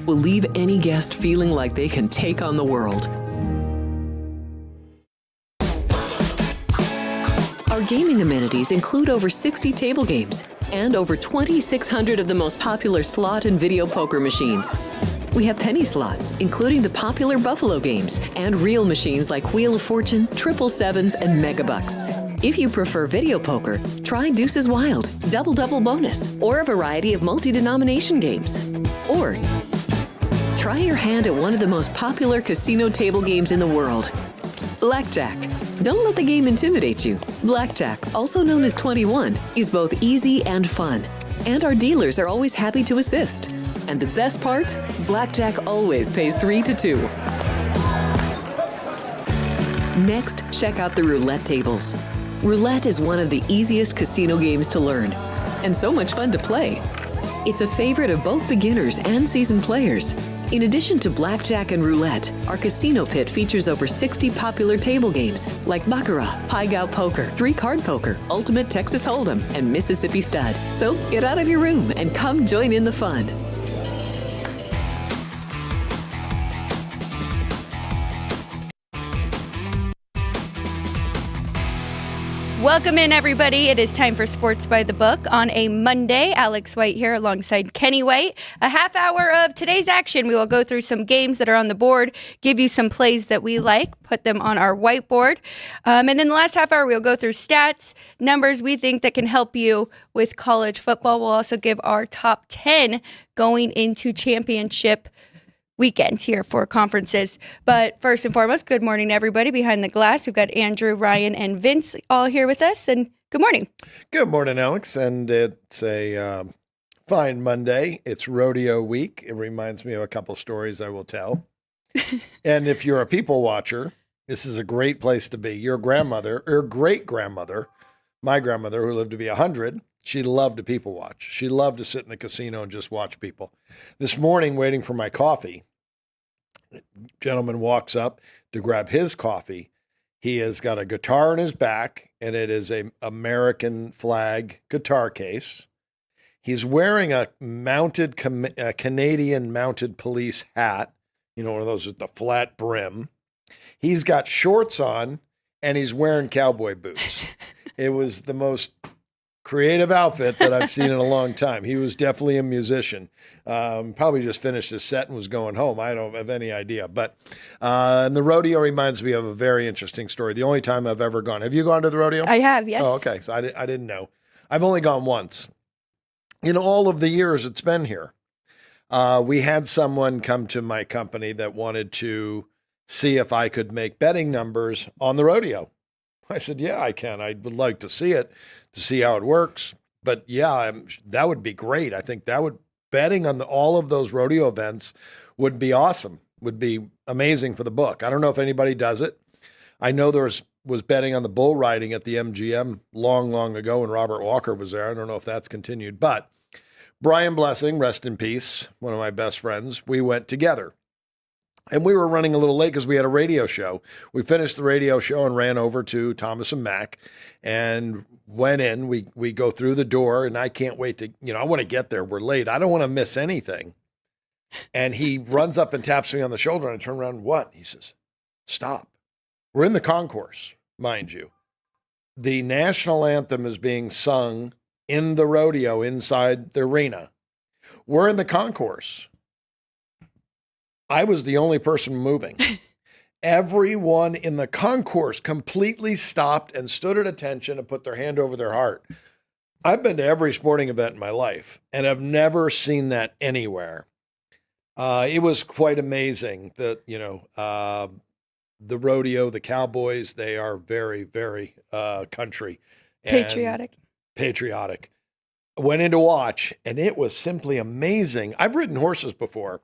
will leave any guest feeling like they can take on the world. Our gaming amenities include over 60 table games and over 2,600 of the most popular slot and video poker machines. We have penny slots, including the popular Buffalo games, and real machines like Wheel of Fortune, Triple Sevens, and Megabucks. If you prefer video poker, try Deuces Wild, Double Double Bonus, or a variety of multi-denomination games. Or try your hand at one of the most popular casino table games in the world, Blackjack. Don't let the game intimidate you. Blackjack, also known as 21, is both easy and fun. And our dealers are always happy to assist. And the best part? Blackjack always pays 3 to 2. Next, check out the roulette tables. Roulette is one of the easiest casino games to learn, and so much fun to play. It's a favorite of both beginners and seasoned players. In addition to blackjack and roulette, our casino pit features over 60 popular table games like Baccarat, Pai Gow Poker, 3-Card Poker, Ultimate Texas Hold'em, and Mississippi Stud. So get out of your room and come join in the fun. Welcome in, everybody. It is time for Sports by the Book on a Monday. Alex White here alongside Kenny White. A half hour of today's action. We will go through some games that are on the board, give you some plays that we like, put them on our whiteboard. And then the last half hour, we'll go through stats, numbers we think that can help you with college football. We'll also give our top 10 going into championship weekend here for conferences. But first and foremost, good morning to everybody behind the glass. We've got Andrew, Ryan, and Vince all here with us. And good morning. Good morning, Alex. And it's a fine Monday. It's rodeo week. It reminds me of a couple stories I will tell. And if you're a people watcher, this is a great place to be. Your grandmother, or great-grandmother, my grandmother, who lived to be 100, she loved to people watch. She loved to sit in the casino and just watch people. This morning, waiting for my coffee, gentleman walks up to grab his coffee. He has got a guitar in his back, and it is a American flag guitar case. He's wearing a mounted Canadian mounted police hat, you know, one of those with the flat brim. He's got shorts on, and he's wearing cowboy boots. It was the most creative outfit that I've seen in a long time. He was definitely a musician. Probably just finished his set and was going home. I don't have any idea. But and the rodeo reminds me of a very interesting story. The only time I've ever gone. Have you gone to the rodeo? I have, yes. Oh, okay. So I didn't know. I've only gone once. In all of the years it's been here, we had someone come to my company that wanted to see if I could make betting numbers on the rodeo. I said, yeah, I can. I would like to see it, to see how it works. But yeah, that would be great. I think betting on all of those rodeo events would be awesome, would be amazing for the book. I don't know if anybody does it. I know there was betting on the bull riding at the MGM long ago when Robert Walker was there. I don't know if that's continued. But Brian Blessing, rest in peace, one of my best friends, we went together. And we were running a little late because we had a radio show. We finished the radio show and ran over to Thomas and Mack and went in. We go through the door, and I can't wait to, I want to get there. We're late. I don't want to miss anything. And he runs up and taps me on the shoulder, and I turn around, what? He says, stop. We're in the concourse, mind you. The national anthem is being sung in the rodeo inside the arena. We're in the concourse. I was the only person moving. Everyone in the concourse completely stopped and stood at attention and put their hand over their heart. I've been to every sporting event in my life, and I've never seen that anywhere. It was quite amazing that, the rodeo, the cowboys, they are very, very country. Patriotic. Patriotic. Went in to watch, and it was simply amazing. I've ridden horses before,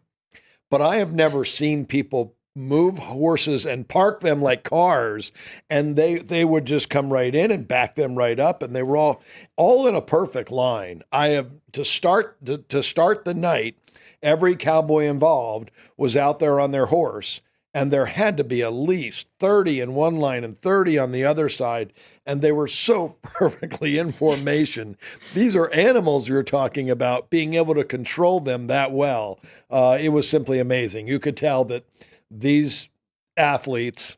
but I have never seen people move horses and park them like cars, and they would just come right in and back them right up, and they were all in a perfect line. I have to start the night. Every cowboy involved was out there on their horse, and there had to be at least 30 in one line and 30 on the other side, and they were so perfectly in formation. These are animals you're talking about, being able to control them that well. It was simply amazing. You could tell that these athletes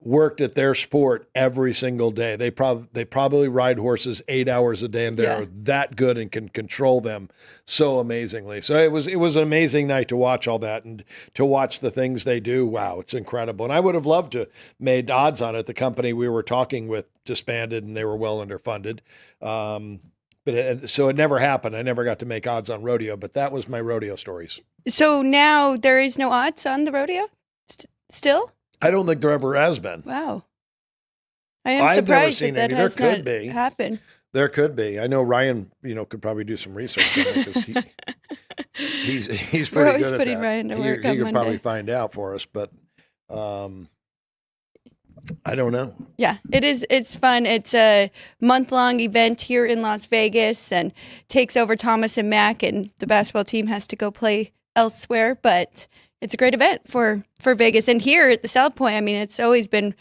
worked at their sport every single day. They probably ride horses 8 hours a day, and they're that good and can control them so amazingly. So it was an amazing night to watch all that and to watch the things they do. Wow, it's incredible. And I would have loved to made odds on it. The company we were talking with disbanded, and they were well underfunded. So it never happened. I never got to make odds on rodeo, but that was my rodeo stories. So now there is no odds on the rodeo still? I don't think there ever has been. Wow. I am surprised that has there could not be. happened. There could be. I know Ryan, could probably do some research on it because he's pretty We're always good at putting that. Ryan to work he on could Monday. probably find out for us, but I don't know. Yeah, it is. It's fun. It's a month-long event here in Las Vegas and takes over Thomas and Mack, and the basketball team has to go play elsewhere, but it's a great event for Vegas. And here at the South Point, I mean, it's always been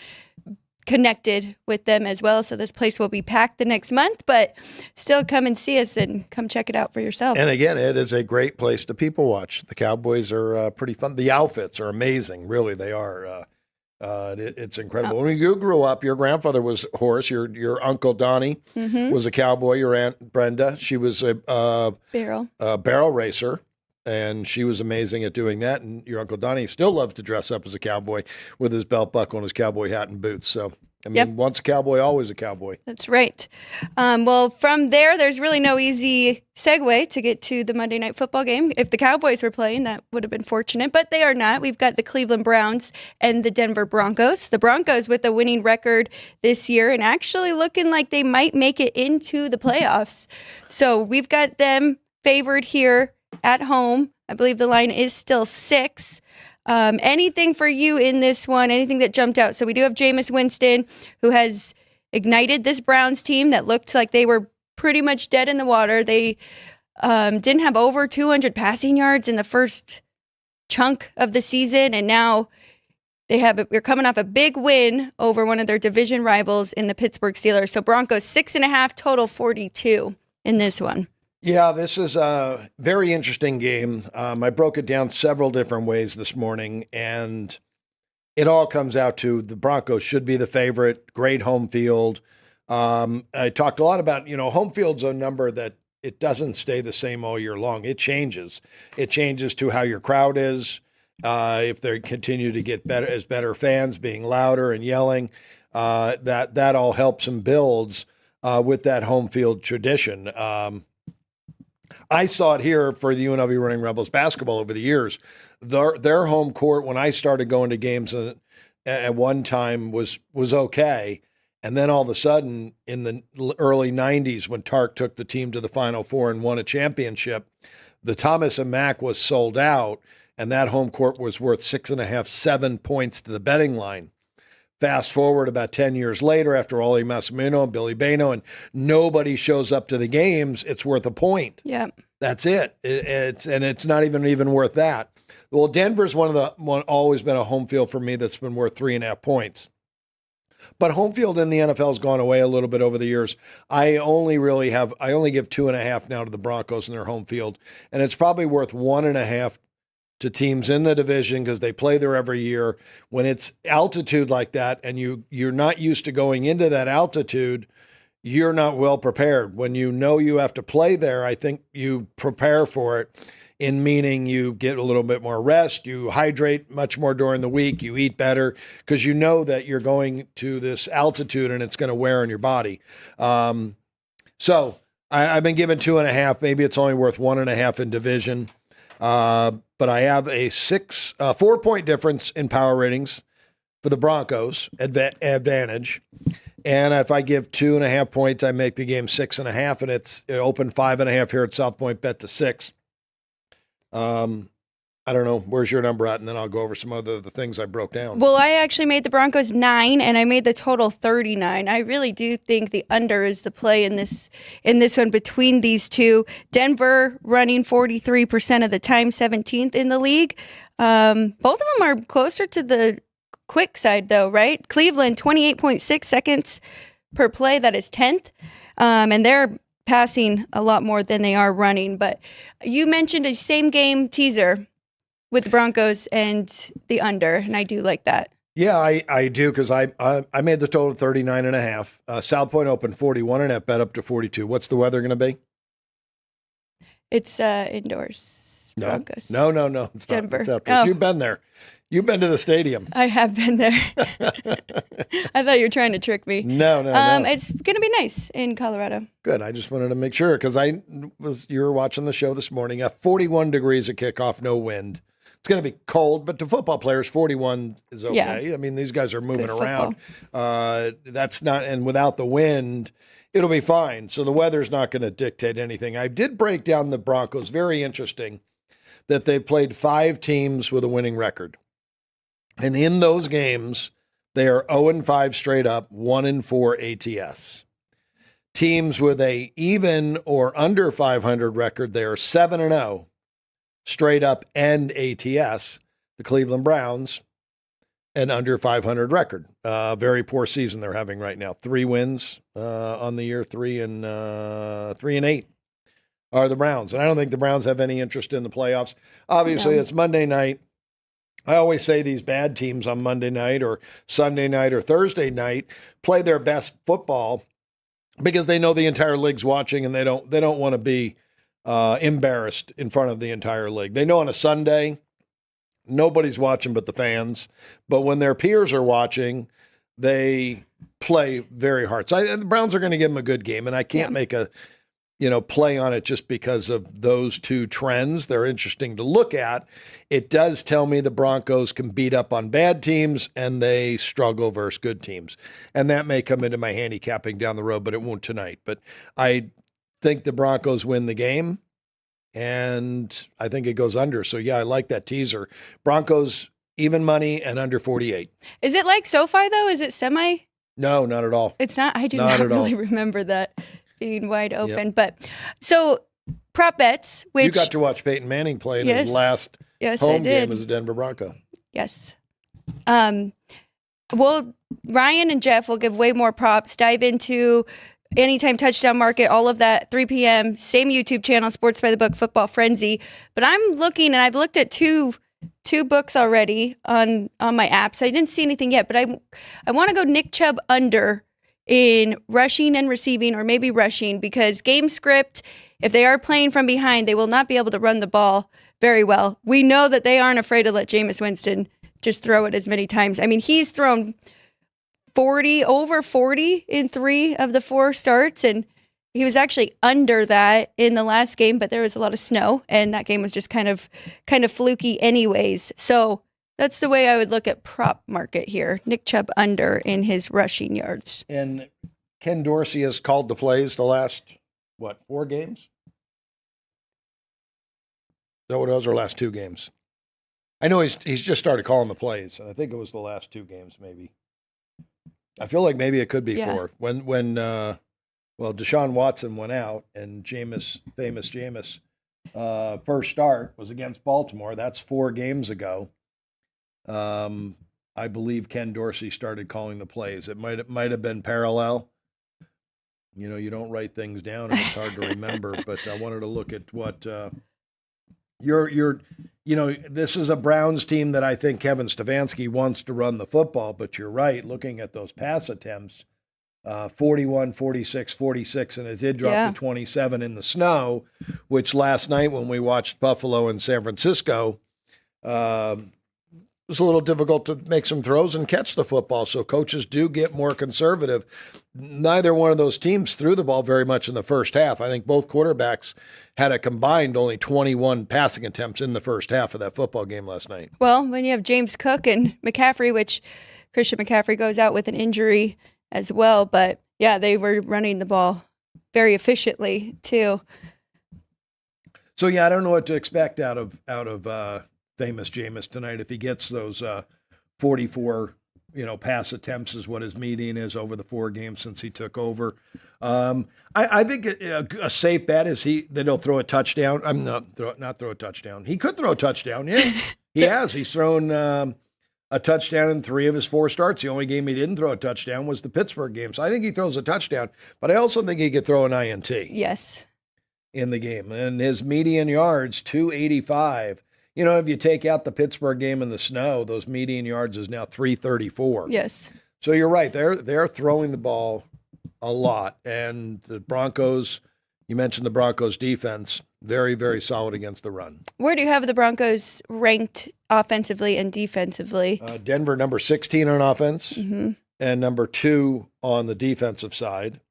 connected with them as well. So this place will be packed the next month, but still come and see us and come check it out for yourself. And again, it is a great place to people watch. The Cowboys are pretty fun. The outfits are amazing. Really, they are. It's incredible. When you grew up, your grandfather was a horse. Your Uncle Donnie was a cowboy. Your Aunt Brenda, she was a barrel racer. And she was amazing at doing that. And your Uncle Donnie still loves to dress up as a cowboy with his belt buckle and his cowboy hat and boots. So, I mean, once a cowboy, always a cowboy. That's right. Well, from there's really no easy segue to get to the Monday Night Football game. If the Cowboys were playing, that would have been fortunate, but they are not. We've got the Cleveland Browns and the Denver Broncos. The Broncos with a winning record this year and actually looking like they might make it into the playoffs. So we've got them favored here at home. I believe the line is still 6. Anything for you in this one? Anything that jumped out? So we do have Jameis Winston, who has ignited this Browns team that looked like they were pretty much dead in the water. They didn't have over 200 passing yards in the first chunk of the season, and now they're coming off a big win over one of their division rivals in the Pittsburgh Steelers. So Broncos 6.5, total 42 in this one. Yeah, this is a very interesting game. I broke it down several different ways this morning, and it all comes out to the Broncos should be the favorite, great home field. I talked a lot about, home field's a number that it doesn't stay the same all year long. It changes. It changes to how your crowd is. If they continue to get better fans, being louder and yelling, that all helps and builds with that home field tradition. I saw it here for the UNLV Running Rebels basketball over the years. Their home court, when I started going to games at one time, was okay. And then all of a sudden, in the early 90s, when Tark took the team to the Final Four and won a championship, the Thomas and Mack was sold out, and that home court was worth 6.5, 7 points to the betting line. Fast forward about 10 years later, after Ollie Massimino and Billy Bano, and nobody shows up to the games, it's worth a point. Yeah, that's it. It's not even worth that. Well, Denver's always been a home field for me that's been worth 3.5 points. But home field in the NFL has gone away a little bit over the years. I only give 2.5 now to the Broncos in their home field, and it's probably worth 1.5 to teams in the division because they play there every year. When it's altitude like that and you're not used to going into that altitude, you're not well prepared. When you know you have to play there, I think you prepare for it, in meaning you get a little bit more rest, you hydrate much more during the week, you eat better because you know that you're going to this altitude and it's going to wear on your body. So I've been given 2.5. Maybe it's only worth 1.5 in division. But I have a 4-point difference in power ratings for the Broncos advantage. And if I give 2.5 points, I make the game 6.5, and it opened 5.5 here at South Point, bet to 6. I don't know. Where's your number at? And then I'll go over some other the things I broke down. Well, I actually made the Broncos 9, and I made the total 39. I really do think the under is the play in this one between these two. Denver running 43% of the time, 17th in the league. Both of them are closer to the quick side, though, right? Cleveland, 28.6 seconds per play. That is 10th. And they're passing a lot more than they are running. But you mentioned a same game teaser with the Broncos and the under, and I do like that. Yeah, I do, because I made the total 39.5. South Point opened 41.5, bet up to 42. What's the weather going to be? It's indoors. No. Broncos. No. It's Denver. Not. It's outdoors. Oh. You've been there. You've been to the stadium. I have been there. I thought you were trying to trick me. No. It's going to be nice in Colorado. Good. I just wanted to make sure, because you were watching the show this morning. 41 degrees at kickoff, no wind. It's going to be cold, but to football players, 41 is okay. Yeah. I mean, these guys are moving around. That's not, and without the wind, it'll be fine. So the weather's not going to dictate anything. I did break down the Broncos. Very interesting that they played 5 teams with a winning record. And in those games, they are 0-5 straight up, 1-4 ATS. Teams with a even or under 500 record, they are 7-0 straight up and ATS. The Cleveland Browns, an under 500 record. Very poor season they're having right now. 3 wins on the year, 3-8 are the Browns. And I don't think the Browns have any interest in the playoffs. Obviously, It's Monday night. I always say these bad teams on Monday night or Sunday night or Thursday night play their best football because they know the entire league's watching, and they don't want to be embarrassed in front of the entire league. They know on a Sunday, nobody's watching but the fans. But when their peers are watching, they play very hard. So the Browns are going to give them a good game, and I can't make a play on it just because of those two trends. They're interesting to look at. It does tell me the Broncos can beat up on bad teams and they struggle versus good teams. And that may come into my handicapping down the road, but it won't tonight. But I think the Broncos win the game, and I think it goes under. So, yeah, I like that teaser. Broncos, even money, and under 48. Is it like SoFi, though? Is it semi? No, not at all. It's not? I do not really remember that being wide open. Yep. But so prop bets, which you got to watch Peyton Manning play in his last home game as a Denver Bronco. Yes. Well, Ryan and Jeff will give way more props, dive into Anytime Touchdown Market, all of that, 3 p.m., same YouTube channel, Sports by the Book, Football Frenzy. But I'm looking, and I've looked at two books already on my apps. I didn't see anything yet, but I want to go Nick Chubb under in rushing and receiving, or maybe rushing, because game script, if they are playing from behind, they will not be able to run the ball very well. We know that they aren't afraid to let Jameis Winston just throw it as many times. I mean, he's thrown over 40 in 3 of the 4 starts, and he was actually under that in the last game, but there was a lot of snow, and that game was just kind of fluky anyways. So that's the way I would look at prop market here. Nick Chubb under in his rushing yards. And Ken Dorsey has called the plays the last, 4 games? Is that what it was, or last 2 games? I know he's just started calling the plays. I think it was the last 2 games, maybe. I feel like maybe it could be 4. When Deshaun Watson went out and famous Jameis, first start was against Baltimore. That's 4 games ago. I believe Ken Dorsey started calling the plays. It might have been parallel. You don't write things down and it's hard to remember, but I wanted to look at what this is a Browns team that I think Kevin Stefanski wants to run the football, but you're right, looking at those pass attempts, 41, 46, 46, and it did drop to 27 in the snow, which last night when we watched Buffalo and San Francisco, it was a little difficult to make some throws and catch the football, so coaches do get more conservative. Neither one of those teams threw the ball very much in the first half. I think both quarterbacks had a combined only 21 passing attempts in the first half of that football game last night. Well, when you have James Cook and McCaffrey, which Christian McCaffrey goes out with an injury as well, but yeah, they were running the ball very efficiently too. So yeah, I don't know what to expect out of famous Jameis tonight. If he gets those 44, pass attempts is what his median is over the 4 games since he took over. I think a safe bet is that he'll throw a touchdown. I'm not throw a touchdown. He could throw a touchdown. Yeah, he has. He's thrown a touchdown in 3 of his 4 starts. The only game he didn't throw a touchdown was the Pittsburgh game. So I think he throws a touchdown, but I also think he could throw an INT. Yes. In the game. And his median yards, 285. If you take out the Pittsburgh game in the snow, those median yards is now 334. Yes. So you're right. They're throwing the ball a lot. And the Broncos, you mentioned the Broncos defense, very, very solid against the run. Where do you have the Broncos ranked offensively and defensively? Denver, number 16 on offense, Mm-hmm. and number 2 on the defensive side.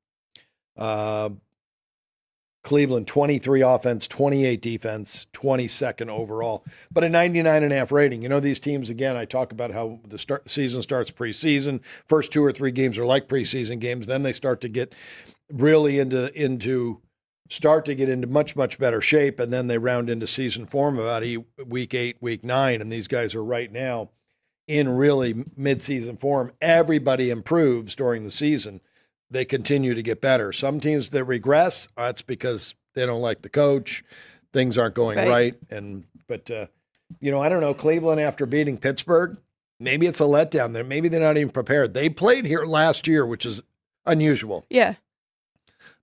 Cleveland, 23 offense, 28 defense, 22nd overall, but a 99.5 rating. These teams, again, I talk about how the season starts preseason. First 2 or 3 games are like preseason games. Then they start to get really into much, much better shape. And then they round into season form about week 8, week 9. And these guys are right now in really midseason form. Everybody improves during the season. They continue to get better. Some teams that regress, that's because they don't like the coach. Things aren't going right. But I don't know. Cleveland, after beating Pittsburgh, maybe it's a letdown there. Maybe they're not even prepared. They played here last year, which is unusual. Yeah.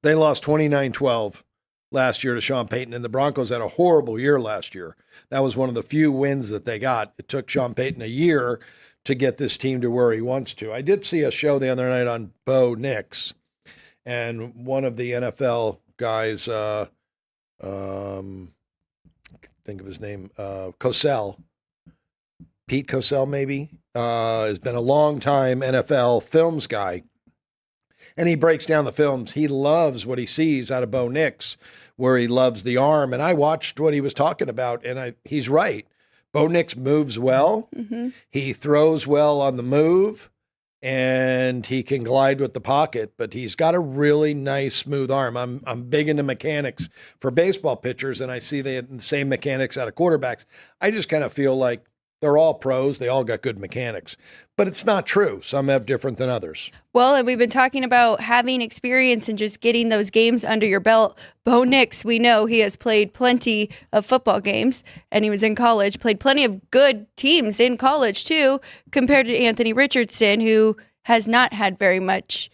They lost 29-12 last year to Sean Payton, and the Broncos had a horrible year last year. That was one of the few wins that they got. It took Sean Payton a year to get this team to where he wants to. I did see a show the other night on Bo Nix, and one of the NFL guys, think of his name, Cosell, Pete Cosell maybe, has been a long time NFL films guy. And he breaks down the films. He loves what he sees out of Bo Nix, where he loves the arm. And I watched what he was talking about, and he's right. Bo Nix moves well. Mm-hmm. He throws well on the move, and he can glide with the pocket. But he's got a really nice, smooth arm. I'm big into mechanics for baseball pitchers, and I see the same mechanics out of quarterbacks. I just kind of feel like they're all pros. They all got good mechanics. But it's not true. Some have different than others. Well, and we've been talking about having experience and just getting those games under your belt. Bo Nix, we know he has played plenty of football games, and he was in college, played plenty of good teams in college too, compared to Anthony Richardson, who has not had very much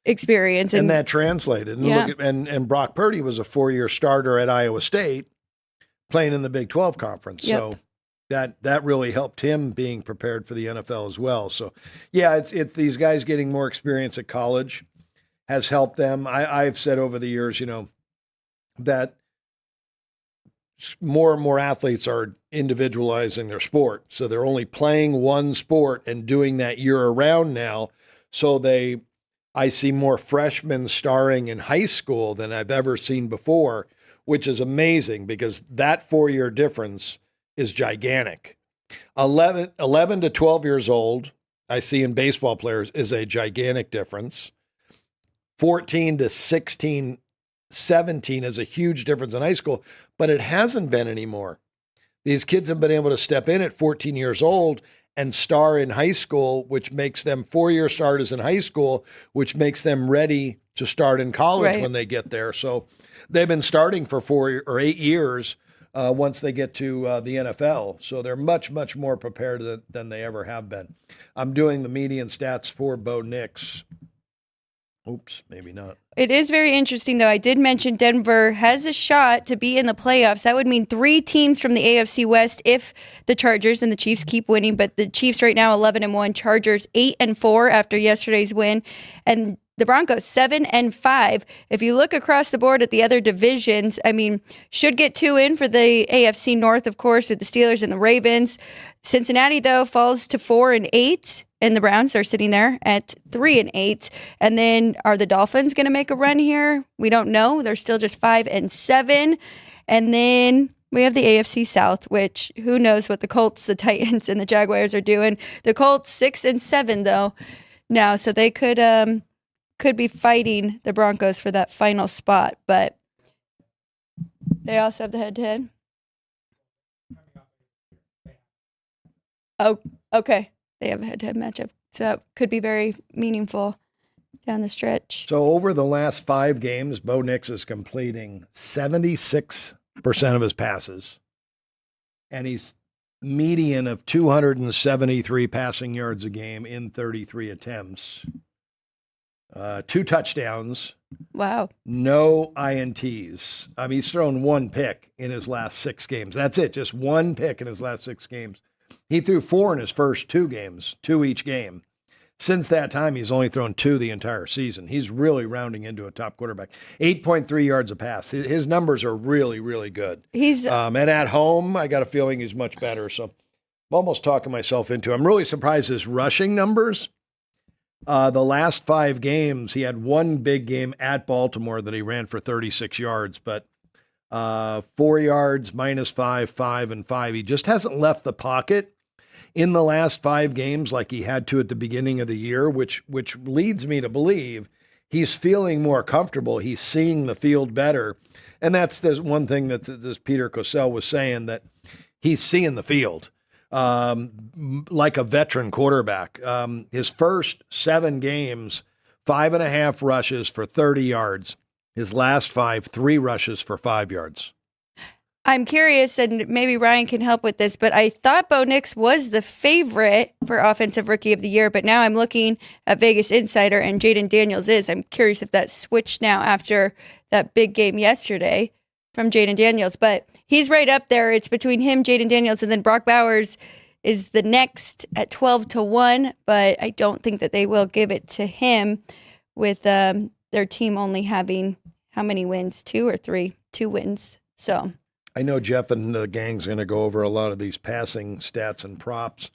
experience. And that translated. And, yeah. and Brock Purdy was a 4-year starter at Iowa State playing in the Big 12 conference. Yep. So that really helped him being prepared for the NFL as well. So, yeah, it's these guys getting more experience at college has helped them. I've said over the years, that more and more athletes are individualizing their sport. So they're only playing one sport and doing that year round now. So I see more freshmen starring in high school than I've ever seen before, which is amazing because that 4-year difference is gigantic. 11 to 12 years old, I see in baseball players, is a gigantic difference. 14 to 16, 17 is a huge difference in high school, but it hasn't been anymore. These kids have been able to step in at 14 years old and star in high school, which makes them 4-year starters in high school, which makes them ready to start in college when they get there. So they've been starting for 4 or 8 years once they get to the NFL. So they're much, much more prepared than they ever have been. I'm doing the median stats for Bo Nix. Oops, maybe not. It is very interesting, though. I did mention Denver has a shot to be in the playoffs. That would mean 3 teams from the AFC West if the Chargers and the Chiefs keep winning. But the Chiefs right now 11-1, Chargers 8-4 after yesterday's win, and the Broncos 7-5. If you look across the board at the other divisions, I mean, should get 2 in for the AFC North, of course, with the Steelers and the Ravens. Cincinnati, though, falls to 4-8. And the Browns are sitting there at 3-8. And then are the Dolphins going to make a run here? We don't know. They're still just 5-7. And then we have the AFC South, which who knows what the Colts, the Titans, and the Jaguars are doing. The Colts 6-7 though now, so they could be fighting the Broncos for that final spot. But they also have the head-to-head. Oh, okay. They have a head-to-head matchup, so that could be very meaningful down the stretch. So over the last 5 games, Bo Nix is completing 76% of his passes, and he's median of 273 passing yards a game in 33 attempts. 2 touchdowns. Wow. No INTs. He's thrown 1 pick in his last 6 games. That's it. Just 1 pick in his last 6 games. He threw 4 in his first 2 games, 2 each game. Since that time, he's only thrown 2 the entire season. He's really rounding into a top quarterback. 8.3 yards a pass. His numbers are really, really good. And at home, I got a feeling he's much better. So I'm almost talking myself into it. I'm really surprised his rushing numbers. The last 5 games, he had 1 big game at Baltimore that he ran for 36 yards, but 4 yards, -5, 5, and 5. He just hasn't left the pocket in the last 5 games like he had to at the beginning of the year, which leads me to believe he's feeling more comfortable. He's seeing the field better. And that's one thing that this Peter Cosell was saying, that he's seeing the field. Like a veteran quarterback. His first 7 games, 5.5 rushes for 30 yards. His last 5, 3 rushes for 5 yards. I'm curious, and maybe Ryan can help with this, but I thought Bo Nix was the favorite for Offensive Rookie of the Year, but now I'm looking at Vegas Insider, and Jaden Daniels is. I'm curious if that switched now after that big game yesterday from Jaden Daniels, but he's right up there. It's between him, Jaden Daniels, and then Brock Bowers is the next at 12-1, but I don't think that they will give it to him with their team only having how many wins? 2 or 3? 2 wins. So I know Jeff and the gang's going to go over a lot of these passing stats and props,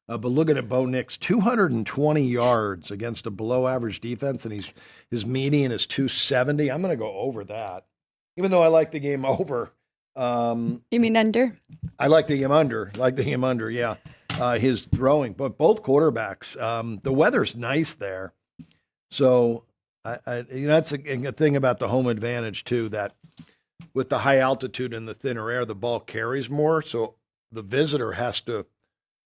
but looking at Bo Nix, 220 yards against a below-average defense, and his median is 270. I'm going to go over that, even though I like the game over. You mean under? I like the game under. Yeah. His throwing, but both quarterbacks. The weather's nice there, so that's a thing about the home advantage too. That with the high altitude and the thinner air, the ball carries more, so the visitor has to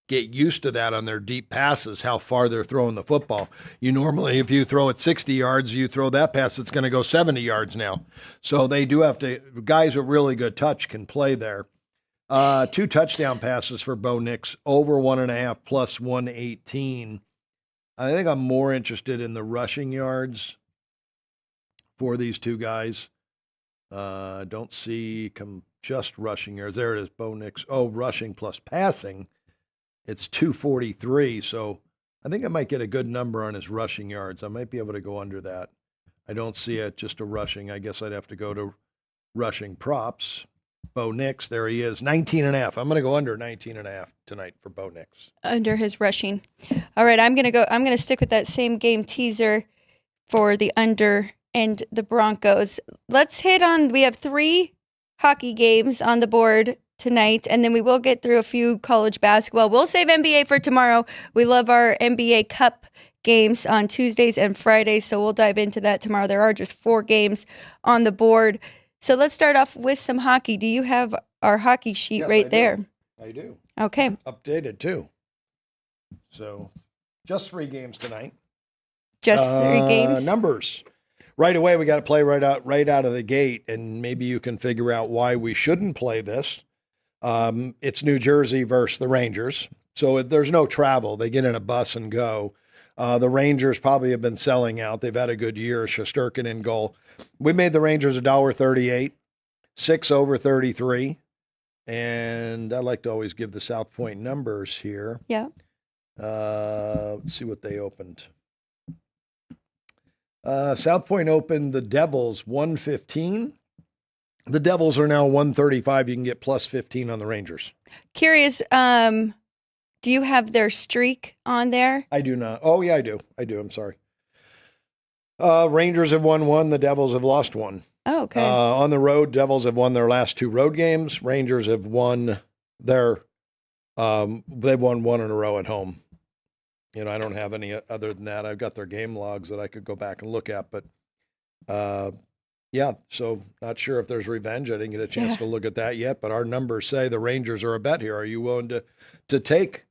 get used to that on their deep passes, how far they're throwing the football. You normally, if you throw it 60 yards, you throw that pass, it's going to go 70 yards now. So they do have to, guys with really good touch can play there. 2 touchdown passes for Bo Nix, over 1.5 plus 118. I think I'm more interested in the rushing yards for these 2 guys. Don't see just rushing yards. There it is, Bo Nix. Oh, rushing plus passing. It's 243, so I think I might get a good number on his rushing yards. I might be able to go under that. I don't see it just a rushing. I guess I'd have to go to rushing props. Bo Nix, there he is, 19.5. I'm going to go under 19.5 tonight for Bo Nix. Under his rushing. All right, I'm going to stick with that same game teaser for the under and the Broncos. Let's hit on, we have 3 hockey games on the board tonight, and then we will get through a few college basketball. We'll save NBA for tomorrow. We love our NBA Cup games on Tuesdays and Fridays, so we'll dive into that tomorrow. There are just 4 games on the board. So let's start off with some hockey. Do you have our hockey sheet there? I do. Okay. Updated too. So just 3 games tonight. Just 3 games? Numbers. Right away, we got to play right out of the gate, and maybe you can figure out why we shouldn't play this. It's New Jersey versus the Rangers, so there's no travel. They get in a bus and go. The Rangers probably have been selling out. They've had a good year. Shesterkin in goal. We made the Rangers $1.38, 6 over 33, and I like to always give the South Point numbers here. Yeah. Let's see what they opened. South Point opened the Devils 115. The Devils are now 135. You can get plus 15 on the Rangers. Curious, do you have their streak on there? I do not. Oh, yeah, I do. I'm sorry. Rangers have won 1. The Devils have lost 1. Oh, okay. On the road, Devils have won their last 2 road games. Rangers have won they've won 1 in a row at home. I don't have any other than that. I've got their game logs that I could go back and look at, but yeah, so not sure if there's revenge. I didn't get a chance to look at that yet, but our numbers say the Rangers are a bet here. Are you willing to take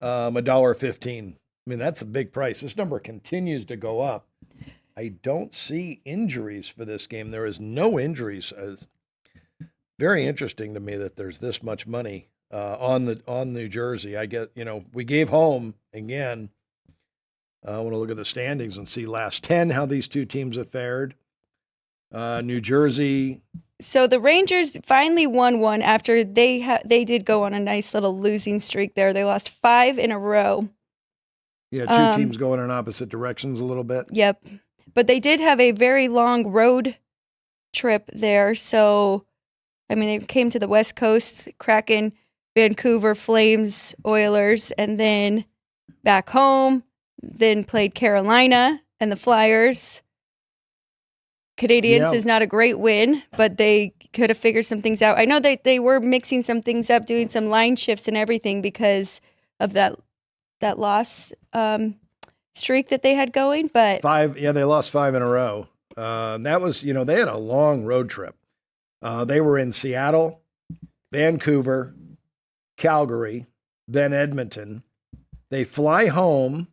$1.15. I mean, that's a big price. This number continues to go up. I don't see injuries for this game. There is no injuries. Very interesting to me that there's this much money on New Jersey. I get, we gave home again. I want to look at the standings and see last 10 how these two teams have fared. New Jersey. So the Rangers finally won one after they did go on a nice little losing streak there. They lost 5 in a row. Yeah, two teams going in opposite directions a little bit. Yep. But they did have a very long road trip there. So, I mean, they came to the West Coast, Kraken, Vancouver, Flames, Oilers, and then back home, then played Carolina and the Flyers. Canadiens is not a great win, but they could have figured some things out. I know that they were mixing some things up, doing some line shifts and everything because of that loss streak that they had going. But 5, they lost 5 in a row. That was, they had a long road trip. They were in Seattle, Vancouver, Calgary, then Edmonton. They fly home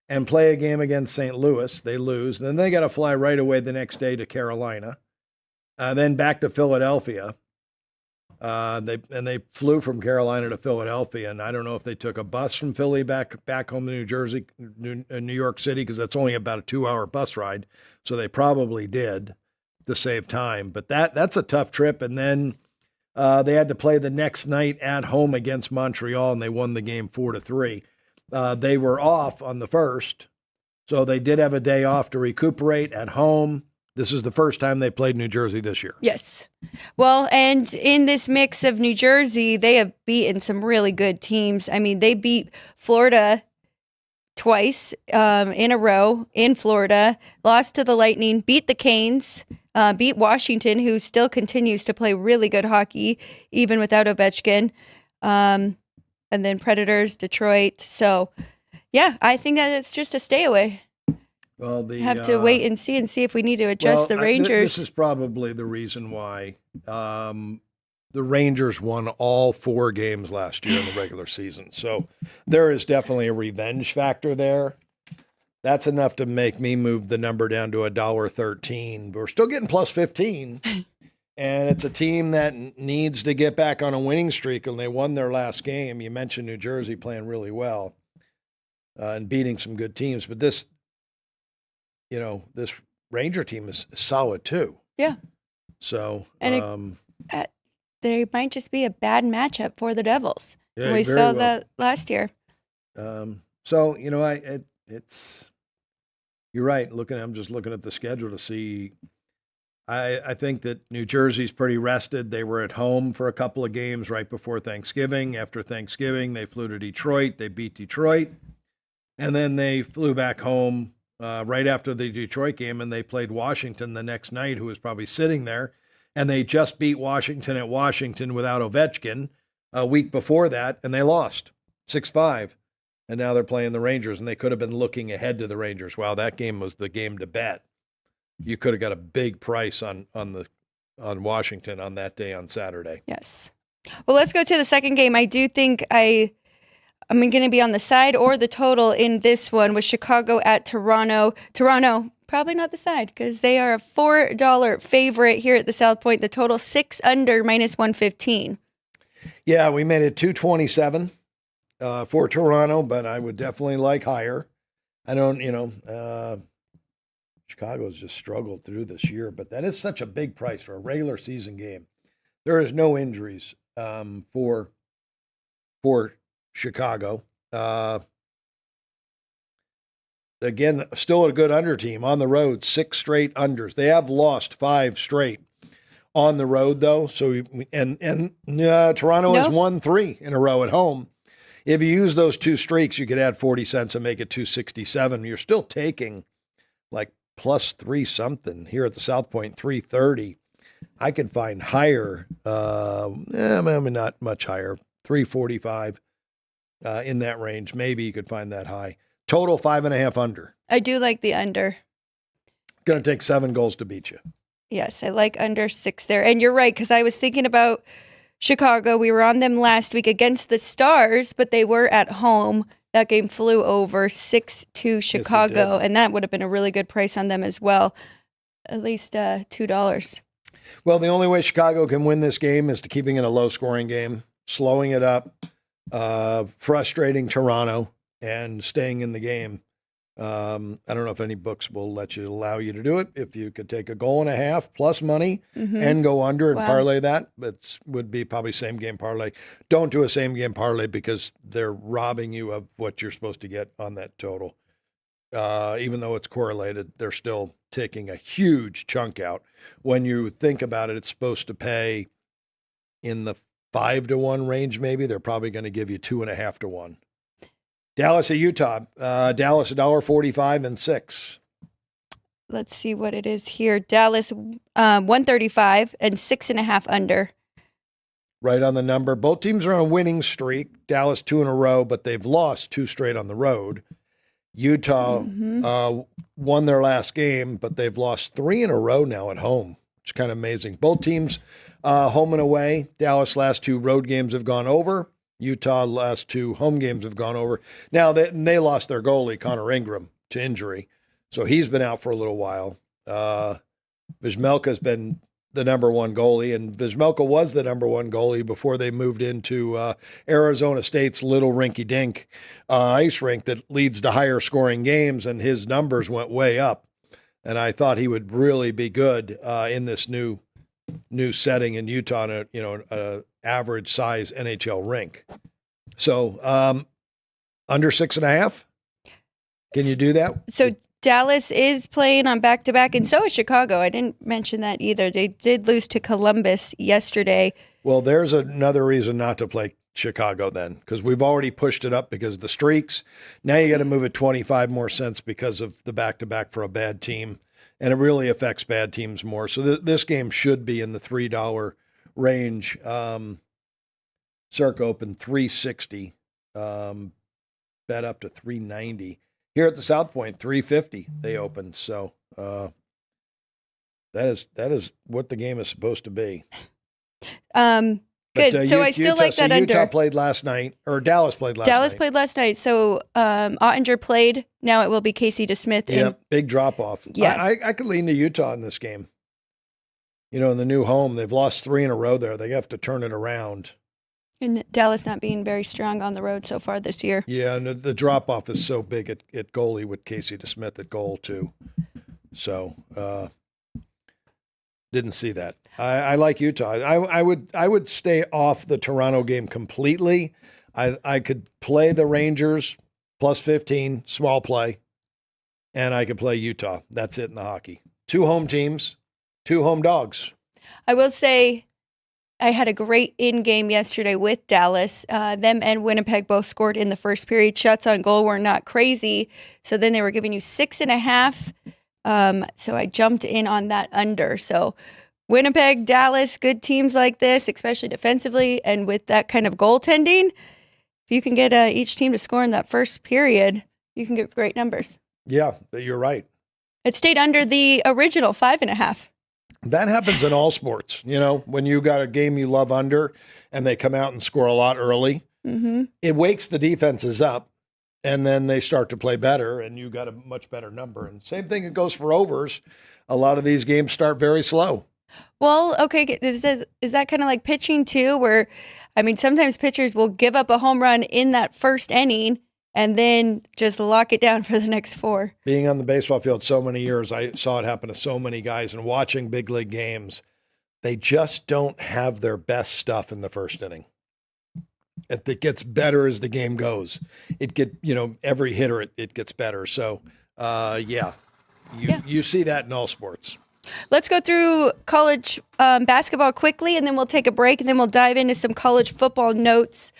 and play a game against St. Louis. They lose. Then they got to fly right away the next day to Carolina, then back to Philadelphia. They flew from Carolina to Philadelphia, and I don't know if they took a bus from Philly back home to New Jersey, New York City, because that's only about a 2-hour bus ride. So they probably did to save time. But that's a tough trip. And then they had to play the next night at home against Montreal, and they won the game 4-3. They were off on the first, so they did have a day off to recuperate at home. This is the first time they played New Jersey this year. Yes. Well, and in this mix of New Jersey, they have beaten some really good teams. I mean, they beat Florida twice in a row in Florida, lost to the Lightning, beat the Canes, beat Washington, who still continues to play really good hockey, even without Ovechkin. And then Predators, Detroit. So, yeah, I think that it's just a stay away. Well, have to wait and see if we need to adjust the Rangers. This is probably the reason why the Rangers won all 4 games last year in the regular season. So there is definitely a revenge factor there. That's enough to make me move the number down to $1.13. But we're still getting plus 15. And it's a team that needs to get back on a winning streak, and they won their last game. You mentioned New Jersey playing really well and beating some good teams. But this Ranger team is solid too. Yeah. So, and they might just be a bad matchup for the Devils. Yeah, we saw that last year. So, it's you're right. I'm just looking at the schedule to see. I think that New Jersey's pretty rested. They were at home for a couple of games right before Thanksgiving. After Thanksgiving, they flew to Detroit. They beat Detroit. And then they flew back home right after the Detroit game, and they played Washington the next night, who was probably sitting there. And they just beat Washington at Washington without Ovechkin a week before that, and they lost 6-5. And now they're playing the Rangers, and they could have been looking ahead to the Rangers. Wow, that game was the game to bet. You could have got a big price on Washington on that day on Saturday. Yes. Well, let's go to the second game. I do think I'm going to be on the side or the total in this one with Chicago at Toronto. Toronto, probably not the side because they are a $4 favorite here at the South Point. The total 6 under minus 115. Yeah, we made it 227 for Toronto, but I would definitely like higher. I don't, Chicago's just struggled through this year, but that is such a big price for a regular season game. There is no injuries for Chicago. Again, still a good under team on the road, 6 straight unders. They have lost 5 straight on the road, though. So, Toronto has won 3 in a row at home. If you use those 2 streaks, you could add 40 cents and make it 267. You're still taking like plus 3 something here at the South Point, 330. I could find higher, maybe not much higher, 345 in that range. Maybe you could find that high. Total 5.5 under. I do like the under. Going to take 7 goals to beat you. Yes, I like under 6 there. And you're right, because I was thinking about Chicago. We were on them last week against the Stars, but they were at home. That game flew over 6-2 Chicago, Yes, and that would have been a really good price on them as well. At least $2. Well, the only way Chicago can win this game is to keeping it a low-scoring game, slowing it up, frustrating Toronto, and staying in the game. I don't know if any books will allow you to do it. If you could take a goal and a half plus money and go under and parlay that, it would be probably same game parlay. Don't do a same game parlay because they're robbing you of what you're supposed to get on that total. Even though it's correlated, they're still taking a huge chunk out. When you think about it, it's supposed to pay in the 5-1 range. Maybe they're probably going to give you 2.5-1. Dallas at Utah. Dallas $1.45 and 6. Let's see what it is here. Dallas 135 and 6.5 under. Right on the number. Both teams are on a winning streak. Dallas 2 in a row, but they've lost 2 straight on the road. Utah won their last game, but they've lost 3 in a row now at home. It's kind of amazing. Both teams home and away. Dallas last 2 road games have gone over. Utah last 2 home games have gone over. Now, they lost their goalie, Connor Ingram, to injury. So he's been out for a little while. Vizmelka's been the number 1 goalie, and Vizmelka was the number 1 goalie before they moved into Arizona State's little rinky-dink ice rink that leads to higher scoring games, and his numbers went way up. And I thought he would really be good in this new setting in Utah, a average size NHL rink. So under 6.5. Can you do that? So Dallas is playing on back-to-back, and so is Chicago. I didn't mention that either. They did lose to Columbus yesterday. Well, there's another reason not to play Chicago then, because we've already pushed it up because of the streaks. Now you got to move it 25 more cents because of the back-to-back for a bad team, and it really affects bad teams more. So this game should be in the $3 range. Circa open 360, bet up to 390. Here at the South Point, 350 they opened. So that is what the game is supposed to be. Good. So I still like that under. Utah played last night, or Dallas played last night. Dallas played last night. So Ottinger played. Now it will be Casey DeSmith. Yeah, big drop off. Yes. I could lean to Utah in this game. In the new home, they've lost 3 in a row there. They have to turn it around. And Dallas not being very strong on the road so far this year. Yeah, and the drop-off is so big at goalie with Casey DeSmith at goal, too. So, didn't see that. I like Utah. I would stay off the Toronto game completely. I could play the Rangers plus 15, small play, and I could play Utah. That's it in the hockey. 2 home teams, 2 home dogs. I will say I had a great in-game yesterday with Dallas. Them and Winnipeg both scored in the first period. Shots on goal were not crazy. So then they were giving you 6.5. So I jumped in on that under. So Winnipeg, Dallas, good teams like this, especially defensively. And with that kind of goaltending, if you can get each team to score in that first period, you can get great numbers. Yeah, you're right. It stayed under the original 5.5. That happens in all sports. When you got a game you love under and they come out and score a lot early, it wakes the defenses up, and then they start to play better, and you got a much better number. And same thing, it goes for overs. A lot of these games start very slow. Well, okay, is that kind of like pitching too, where, sometimes pitchers will give up a home run in that first inning and then just lock it down for the next 4. Being on the baseball field so many years, I saw it happen to so many guys, and watching big league games, they just don't have their best stuff in the first inning. It gets better as the game goes. Every hitter, it gets better. So, you see that in all sports. Let's go through college basketball quickly, and then we'll take a break, and then we'll dive into some college football notes.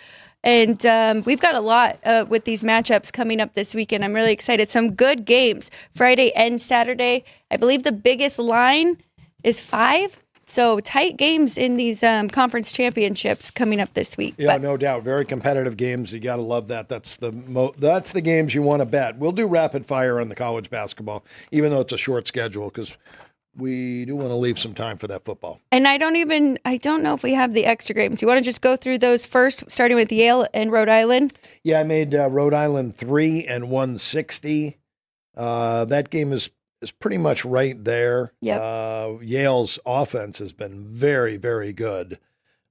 And we've got a lot with these matchups coming up this weekend. I'm really excited. Some good games Friday and Saturday. I believe the biggest line is 5. So tight games in these conference championships coming up this week. Yeah, no doubt. Very competitive games. You got to love that. That's the games you want to bet. We'll do rapid fire on the college basketball, even though it's a short schedule, because we do want to leave some time for that football. And I don't know if we have the extra games. You want to just go through those first, starting with Yale and Rhode Island? Yeah, I made Rhode Island 3 and 160. That game is pretty much right there. Yep. Yale's offense has been very, very good.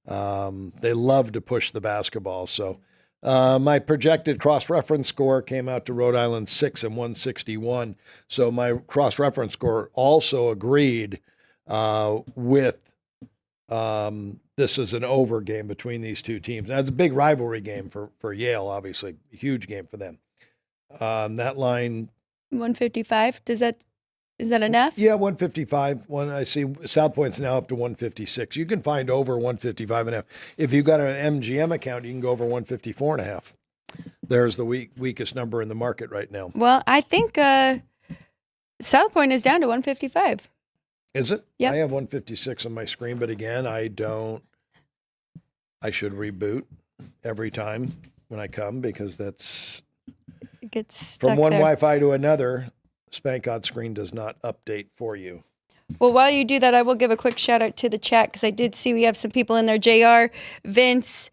They love to push the basketball. So my projected cross-reference score came out to Rhode Island 6 and 161. So my cross-reference score also agreed with this is an over game between these two teams. That's a big rivalry game for Yale, obviously. A huge game for them. That line... 155. Is that enough? Yeah, 155. I see South Point's now up to 156. You can find over 155 and a half. If you've got an MGM account, you can go over 154 and a half. There's the weakest number in the market right now. Well, I think South Point is down to 155. Is it? Yeah. I have 156 on my screen, but again, I should reboot every time when I come because it gets stuck from one there. Wi-Fi to another. SpankOdd screen does not update for you. Well, while you do that, I will give a quick shout out to the chat because I did see we have some people in there. JR, Vince,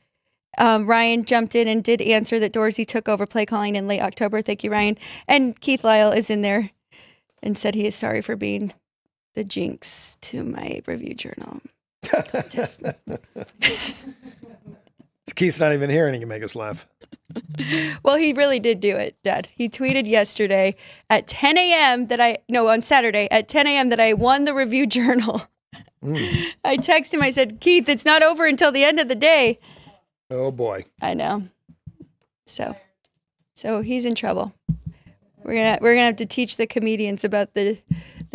Ryan jumped in and did answer that Dorsey took over play calling in late October. Thank you, Ryan. And Keith Lyle is in there and said he is sorry for being the jinx to my review journal contest. Keith's not even here and he can make us laugh. Well, he really did do it, Dad. He tweeted yesterday at 10 a.m. on Saturday at 10 a.m. that I won the review journal. I texted him. I said, Keith, it's not over until the end of the day. Oh, boy. I know. So he's in trouble. We're gonna have to teach the comedians about the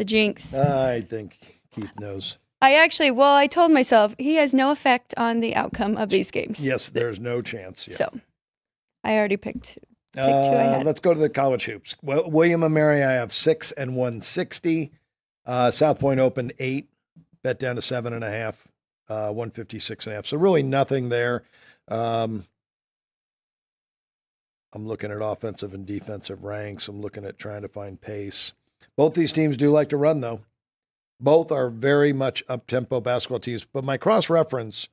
jinx. I think Keith knows. I told myself he has no effect on the outcome of these games. Yes, there's no chance. Yeah. So I already picked who I had. Let's go to the college hoops. Well, William & Mary, I have 6 and 160. South Point opened 8, bet down to 7.5, 156.5. So really nothing there. I'm looking at offensive and defensive ranks. I'm looking at trying to find pace. Both these teams do like to run, though. Both are very much up-tempo basketball teams. But my cross-reference,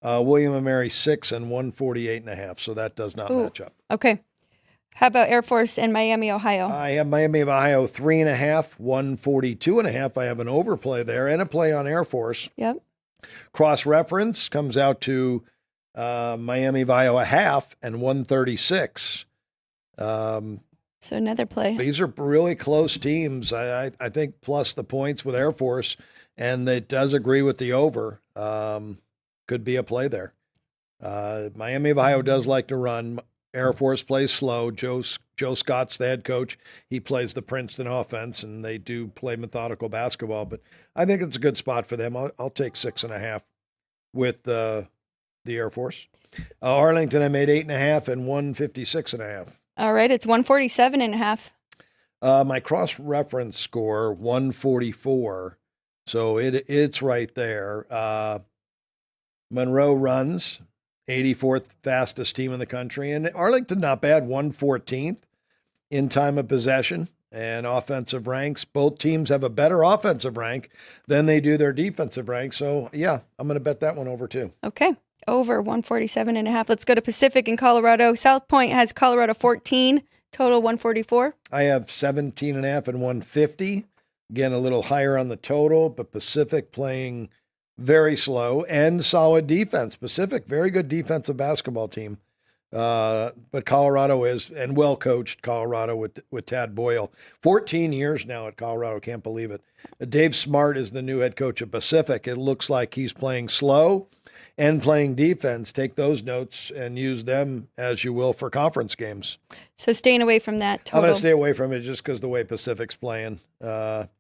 William & Mary 6 and 148.5. So that does not match up. Okay. How about Air Force and Miami, Ohio? I have Miami of Ohio 3.5, 142.5. I have an overplay there and a play on Air Force. Yep. Cross-reference comes out to Miami of Ohio a half and 136. So another play. These are really close teams. I think plus the points with Air Force, and it does agree with the over. Could be a play there. Miami of Ohio does like to run. Air Force plays slow. Joe Scott's the head coach. He plays the Princeton offense, and they do play methodical basketball. But I think it's a good spot for them. I'll take 6.5 with the Air Force. Arlington, I made 8.5 and 156.5. All right, it's 147.5. My cross-reference score 144, so it's right there. Monroe runs 84th fastest team in the country, and Arlington not bad, 114th in time of possession and offensive ranks. Both teams have a better offensive rank than they do their defensive rank. So yeah, I'm going to bet that one over too. Okay. Over 147.5. Let's go to Pacific in Colorado. South Point has Colorado 14, total 144. I have 17.5 and 150. Again, a little higher on the total, but Pacific playing very slow and solid defense. Pacific, very good defensive basketball team. But Colorado is, and well-coached Colorado with Tad Boyle. 14 years now at Colorado, can't believe it. Dave Smart is the new head coach of Pacific. It looks like he's playing slow and playing defense. Take those notes and use them as you will for conference games. So staying away from that total. I'm going to stay away from it just because the way Pacific's playing. But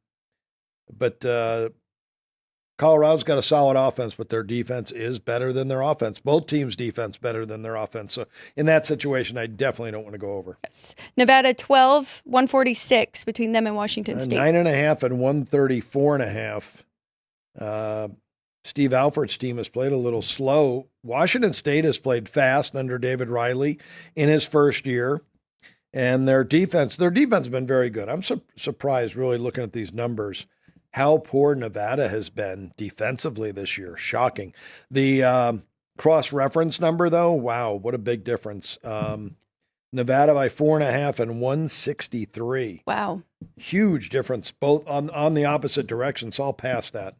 Colorado's got a solid offense, but their defense is better than their offense. Both teams' defense better than their offense. So in that situation, I definitely don't want to go over. Yes. Nevada 12, 146 between them and Washington State. 9.5 and 134.5. Steve Alford's team has played a little slow. Washington State has played fast under David Riley in his first year. And their defense has been very good. I'm surprised really looking at these numbers. how poor Nevada has been defensively this year. Shocking. The cross-reference number, though, wow, what a big difference. Nevada by 4.5 and 163. Wow. Huge difference, both on the opposite direction. So I'll pass that.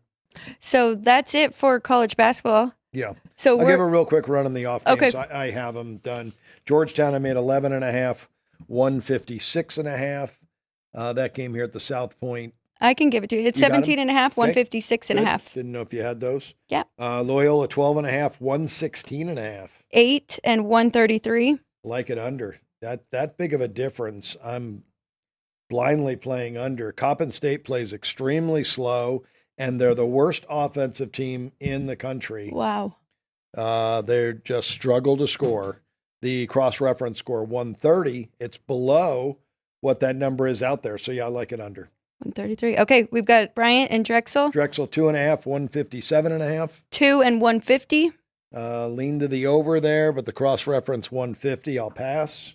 So that's it for college basketball. Yeah. So I'll give a real quick run on the off games. Okay. I have them done. Georgetown, I made 11.5, 156.5. That game here at the South Point. I can give it to you. It's 17.5, 156.5. Didn't know if you had those. Yeah. Loyola, 12.5, 116.5. 8 and 133. Like it under. That big of a difference. I'm blindly playing under. Coppin State plays extremely slow, and they're the worst offensive team in the country. Wow. They just struggle to score. The cross-reference score 130. It's below what that number is out there. So yeah, I like it under. 133. Okay, we've got Bryant and Drexel. Drexel 2.5, 157.5. 2 and 150. Lean to the over there, but the cross-reference 150. I'll pass.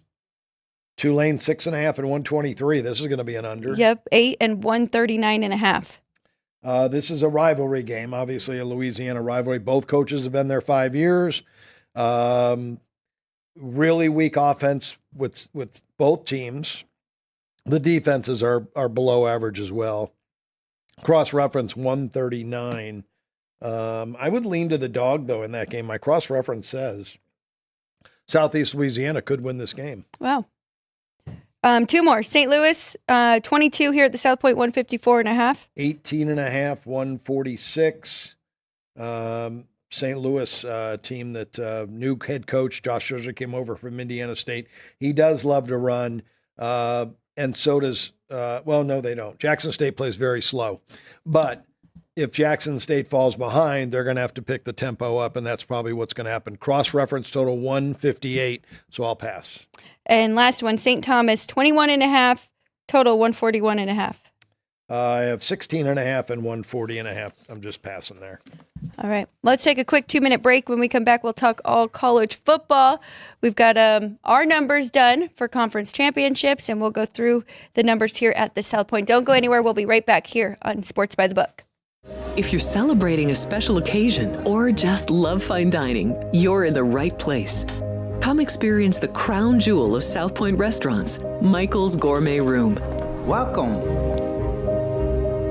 Tulane 6.5 and 123. This is going to be an under. Yep, 8 and 139.5. This is a rivalry game, obviously a Louisiana rivalry. Both coaches have been there 5 years. Really weak offense with both teams. The defenses are below average as well. Cross-reference 139. I would lean to the dog, though, in that game. My cross-reference says Southeast Louisiana could win this game. Wow. 2 more. St. Louis, 22 here at the South Point, 154.5. 18.5, 146. St. Louis team that new head coach Josh Scherzer came over from Indiana State. He does love to run, and so does well, no, they don't. Jackson State plays very slow, but if Jackson State falls behind, they're going to have to pick the tempo up, and that's probably what's going to happen. Cross-reference total 158, so I'll pass. And last one, St. Thomas, 21.5, total 141.5. I have 16.5 and 140.5. I'm just passing there. All right. Let's take a quick 2-minute break. When we come back, we'll talk all college football. We've got our numbers done for conference championships, and we'll go through the numbers here at the South Point. Don't go anywhere. We'll be right back here on Sports by the Book. If you're celebrating a special occasion or just love fine dining, you're in the right place. Come experience the crown jewel of South Point restaurants, Michael's Gourmet Room. Welcome.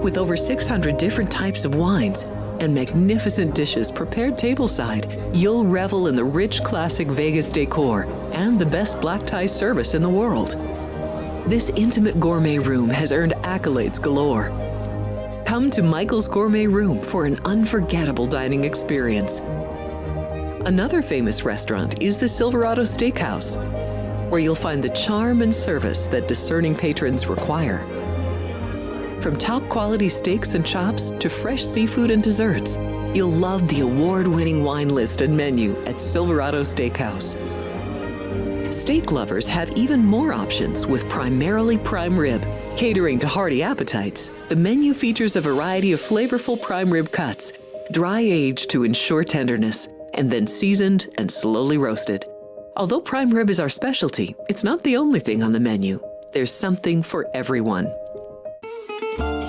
With over 600 different types of wines and magnificent dishes prepared tableside, you'll revel in the rich classic Vegas decor and the best black tie service in the world. This intimate gourmet room has earned accolades galore. Come to Michael's Gourmet Room for an unforgettable dining experience. Another famous restaurant is the Silverado Steakhouse, where you'll find the charm and service that discerning patrons require. From top quality steaks and chops to fresh seafood and desserts, you'll love the award-winning wine list and menu at Silverado Steakhouse. Steak lovers have even more options with primarily prime rib. Catering to hearty appetites, the menu features a variety of flavorful prime rib cuts, dry aged to ensure tenderness, and then seasoned and slowly roasted. Although prime rib is our specialty, it's not the only thing on the menu. There's something for everyone.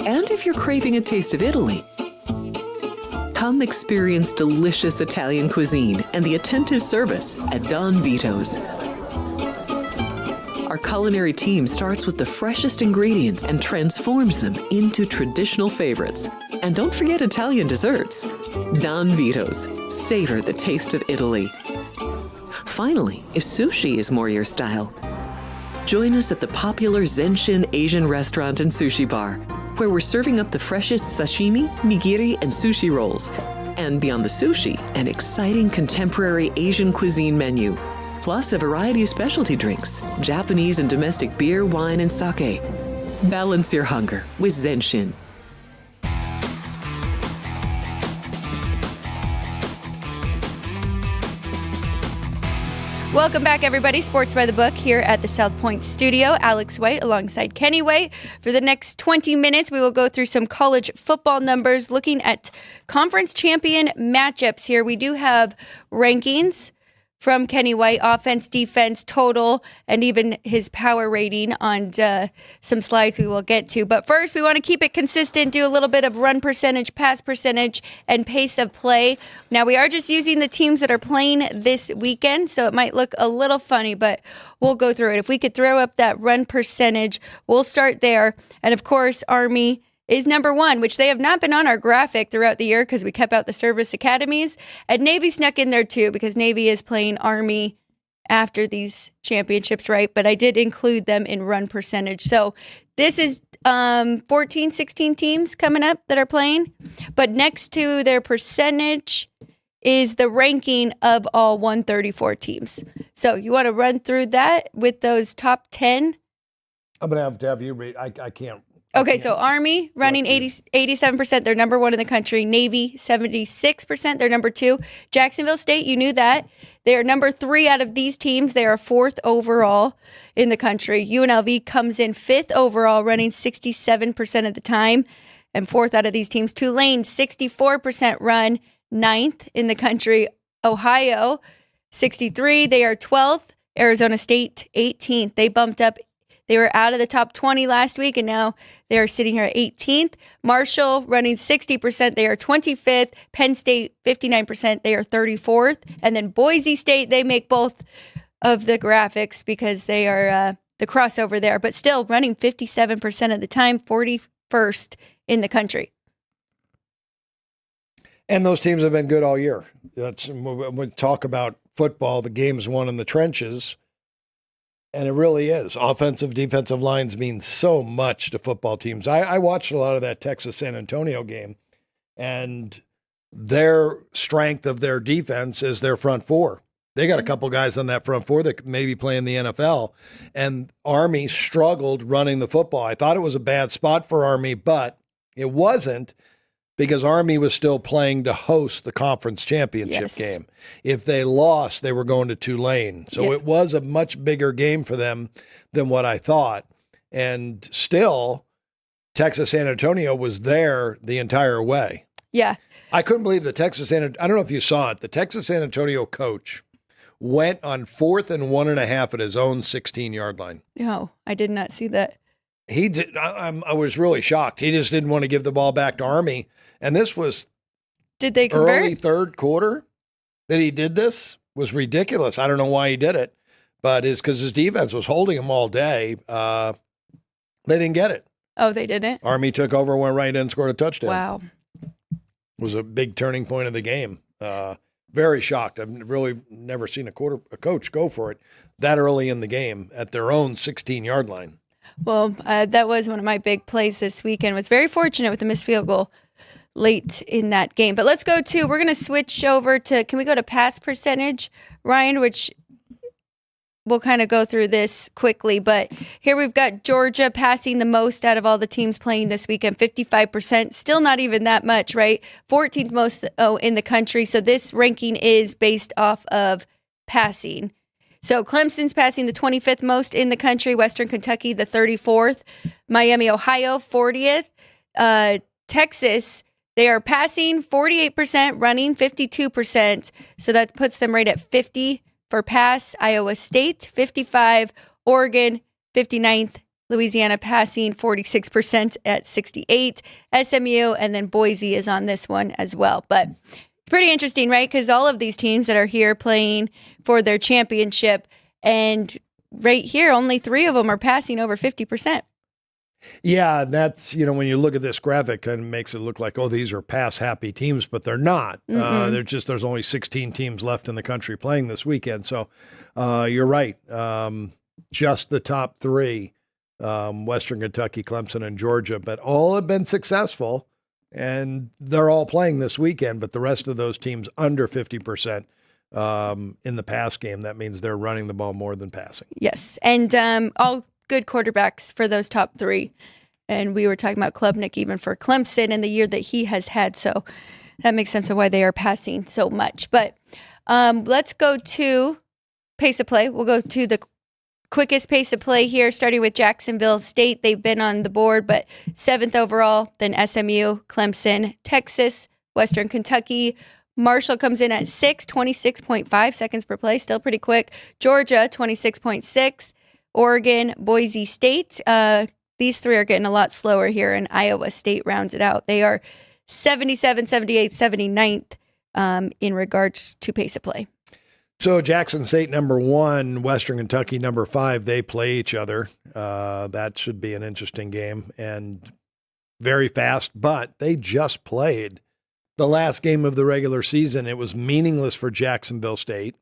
And if you're craving a taste of Italy, come experience delicious Italian cuisine and the attentive service at Don Vito's. Our culinary team starts with the freshest ingredients and transforms them into traditional favorites. And don't forget Italian desserts. Don Vito's. Savor the taste of Italy. Finally, if sushi is more your style, join us at the popular Zenshin Asian restaurant and sushi bar, where we're serving up the freshest sashimi, nigiri, and sushi rolls. And beyond the sushi, an exciting contemporary Asian cuisine menu. Plus a variety of specialty drinks, Japanese and domestic beer, wine, and sake. Balance your hunger with Zenshin. Welcome back, everybody. Sports by the Book here at the South Point studio. Alex White alongside Kenny White. For the next 20 minutes, we will go through some college football numbers, looking at conference champion matchups here. We do have rankings from Kenny White, offense, defense, total, and even his power rating on some slides we will get to. But first, we want to keep it consistent, do a little bit of run percentage, pass percentage, and pace of play. Now, we are just using the teams that are playing this weekend, so it might look a little funny, but we'll go through it. If we could throw up that run percentage, we'll start there. And, of course, Army is number one, which they have not been on our graphic throughout the year because we kept out the service academies. And Navy snuck in there too because Navy is playing Army after these championships, right? But I did include them in run percentage. So this is 14, 16 teams coming up that are playing. But next to their percentage is the ranking of all 134 teams. So you want to run through that with those top 10? I'm going to have you read. I can't. Okay, so Army running 87%. They're number one in the country. Navy, 76%. They're number two. Jacksonville State, you knew that. They are number three out of these teams. They are fourth overall in the country. UNLV comes in fifth overall, running 67% of the time. And fourth out of these teams. Tulane, 64% run, ninth in the country. Ohio, 63. They are 12th. Arizona State, 18th. They bumped up. They were out of the top 20 last week, and now they are sitting here at 18th. Marshall running 60%. They are 25th. Penn State, 59%. They are 34th. And then Boise State, they make both of the graphics because they are the crossover there, but still running 57% of the time, 41st in the country. And those teams have been good all year. That's when we talk about football, the game's won in the trenches. And it really is. Offensive, defensive lines mean so much to football teams. I watched a lot of that Texas-San Antonio game, and their strength of their defense is their front four. They got a couple guys on that front four that maybe play in the NFL, and Army struggled running the football. I thought it was a bad spot for Army, but it wasn't because Army was still playing to host the conference championship game. If they lost, they were going to Tulane. So it was a much bigger game for them than what I thought. And still, Texas San Antonio was there the entire way. Yeah. I couldn't believe the Texas San Antonio. I don't know if you saw it. The Texas San Antonio coach went on 4th and 1.5 at his own 16-yard line. No, I did not see that. He did. I was really shocked. He just didn't want to give the ball back to Army. And this was did they convert? Early third quarter that he did this was ridiculous. I don't know why he did it, but it's because his defense was holding him all day. They didn't get it. Oh, they didn't? Army took over, went right in, and scored a touchdown. Wow. It was a big turning point of the game. Very shocked. I've really never seen a coach go for it that early in the game at their own 16-yard line. Well, that was one of my big plays this weekend. Was very fortunate with the missed field goal late in that game. But let's go to, we're going to switch over to, can we go to pass percentage, Ryan, which we'll kind of go through this quickly. But here we've got Georgia passing the most out of all the teams playing this weekend, 55%. Still not even that much, right? 14th most in the country. So this ranking is based off of passing. So Clemson's passing the 25th most in the country, Western Kentucky the 34th, Miami, Ohio 40th, Texas, they are passing 48%, running 52%. So that puts them right at 50 for pass. Iowa State 55, Oregon 59th, Louisiana passing 46% at 68, SMU, and then Boise is on this one as well. But it's pretty interesting, right? Because all of these teams that are here playing for their championship, and right here, only 3 of them are passing over 50%. Yeah, that's, when you look at this graphic, kind of makes it look like, oh, these are pass-happy teams, but they're not. There's only 16 teams left in the country playing this weekend. So you're right. Just the top 3, Western Kentucky, Clemson, and Georgia, but all have been successful. And they're all playing this weekend, but the rest of those teams under 50% in the pass game. That means they're running the ball more than passing. Yes, and all good quarterbacks for those top 3. And we were talking about Klubnik even for Clemson and the year that he has had. So that makes sense of why they are passing so much. But let's go to pace of play. We'll go to the quickest pace of play here, starting with Jacksonville State. They've been on the board, but 7th overall, then SMU, Clemson, Texas, Western Kentucky, Marshall comes in at 6, 26.5 seconds per play, still pretty quick. Georgia, 26.6. Oregon, Boise State. These three are getting a lot slower here, and Iowa State rounds it out. They are 77, 78, 79th in regards to pace of play. So Jackson State number 1, Western Kentucky number 5, they play each other. That should be an interesting game and very fast, but they just played the last game of the regular season. It was meaningless for Jacksonville State.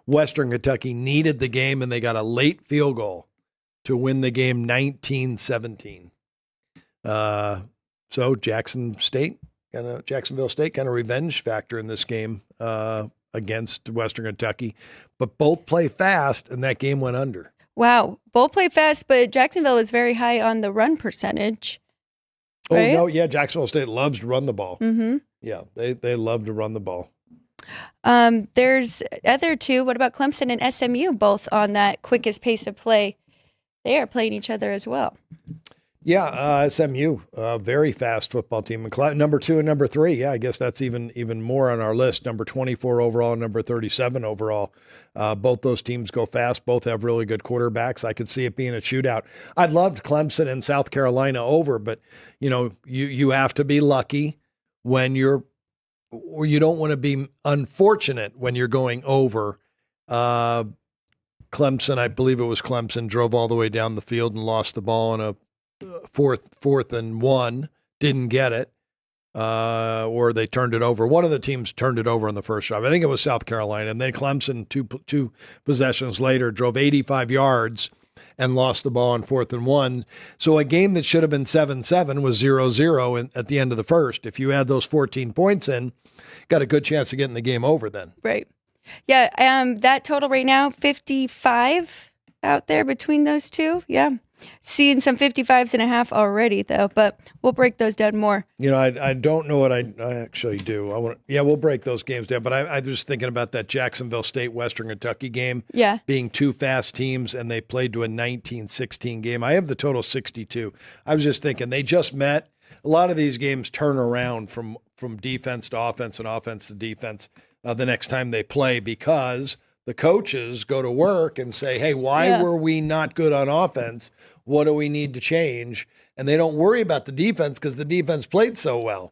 Western Kentucky needed the game, and they got a late field goal to win the game 19-17. So Jacksonville State kind of revenge factor in this game against Western Kentucky, but both play fast, and that game went under. Wow, both play fast, but Jacksonville is very high on the run percentage. Right? Oh no, yeah, Jacksonville State loves to run the ball. Mm-hmm. Yeah, they love to run the ball. There's other two. What about Clemson and SMU? Both on that quickest pace of play. They are playing each other as well. Yeah, SMU, very fast football team. Number 2 and number 3. Yeah, I guess that's even more on our list. Number 24 overall and number 37 overall. Both those teams go fast. Both have really good quarterbacks. I could see it being a shootout. I'd loved Clemson and South Carolina over, but you have to be lucky when you don't want to be unfortunate when you're going over. Clemson, I believe it was Clemson, drove all the way down the field and lost the ball on a fourth and 1, didn't get it, or they turned it over. One of the teams turned it over on the first drive. I think it was South Carolina. And then Clemson, two possessions later, drove 85 yards and lost the ball on 4th and 1. So a game that should have been 7-7 was 0-0 at the end of the first. If you add those 14 points in, got a good chance of getting the game over then. Right. Yeah, that total right now, 55 out there between those two. Yeah. Seeing some 55s and a half already, though, but we'll break those down more. I don't know what I actually do. We'll break those games down, but I was just thinking about that Jacksonville State Western Kentucky game. Yeah. Being two fast teams, and they played to a 19-16 game. I have the total 62. I was just thinking they just met. A lot of these games turn around from defense to offense and offense to defense the next time they play, because the coaches go to work and say, hey, why were we not good on offense? What do we need to change? And they don't worry about the defense because the defense played so well.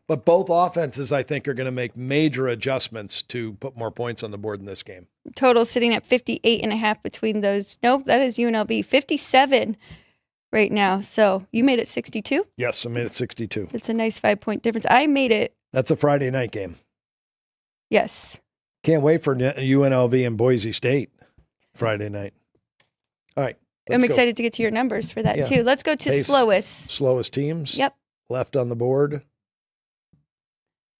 But both offenses, I think, are going to make major adjustments to put more points on the board in this game. Total sitting at 58.5 between those. Nope, that is UNLV. 57 right now. So you made it 62? Yes, I made it 62. It's a nice 5-point difference. I made it. That's a Friday night game. Yes. Can't wait for UNLV and Boise State Friday night. All right. I'm excited to get to your numbers for that, too. Let's go to Slowest teams. Yep. Left on the board.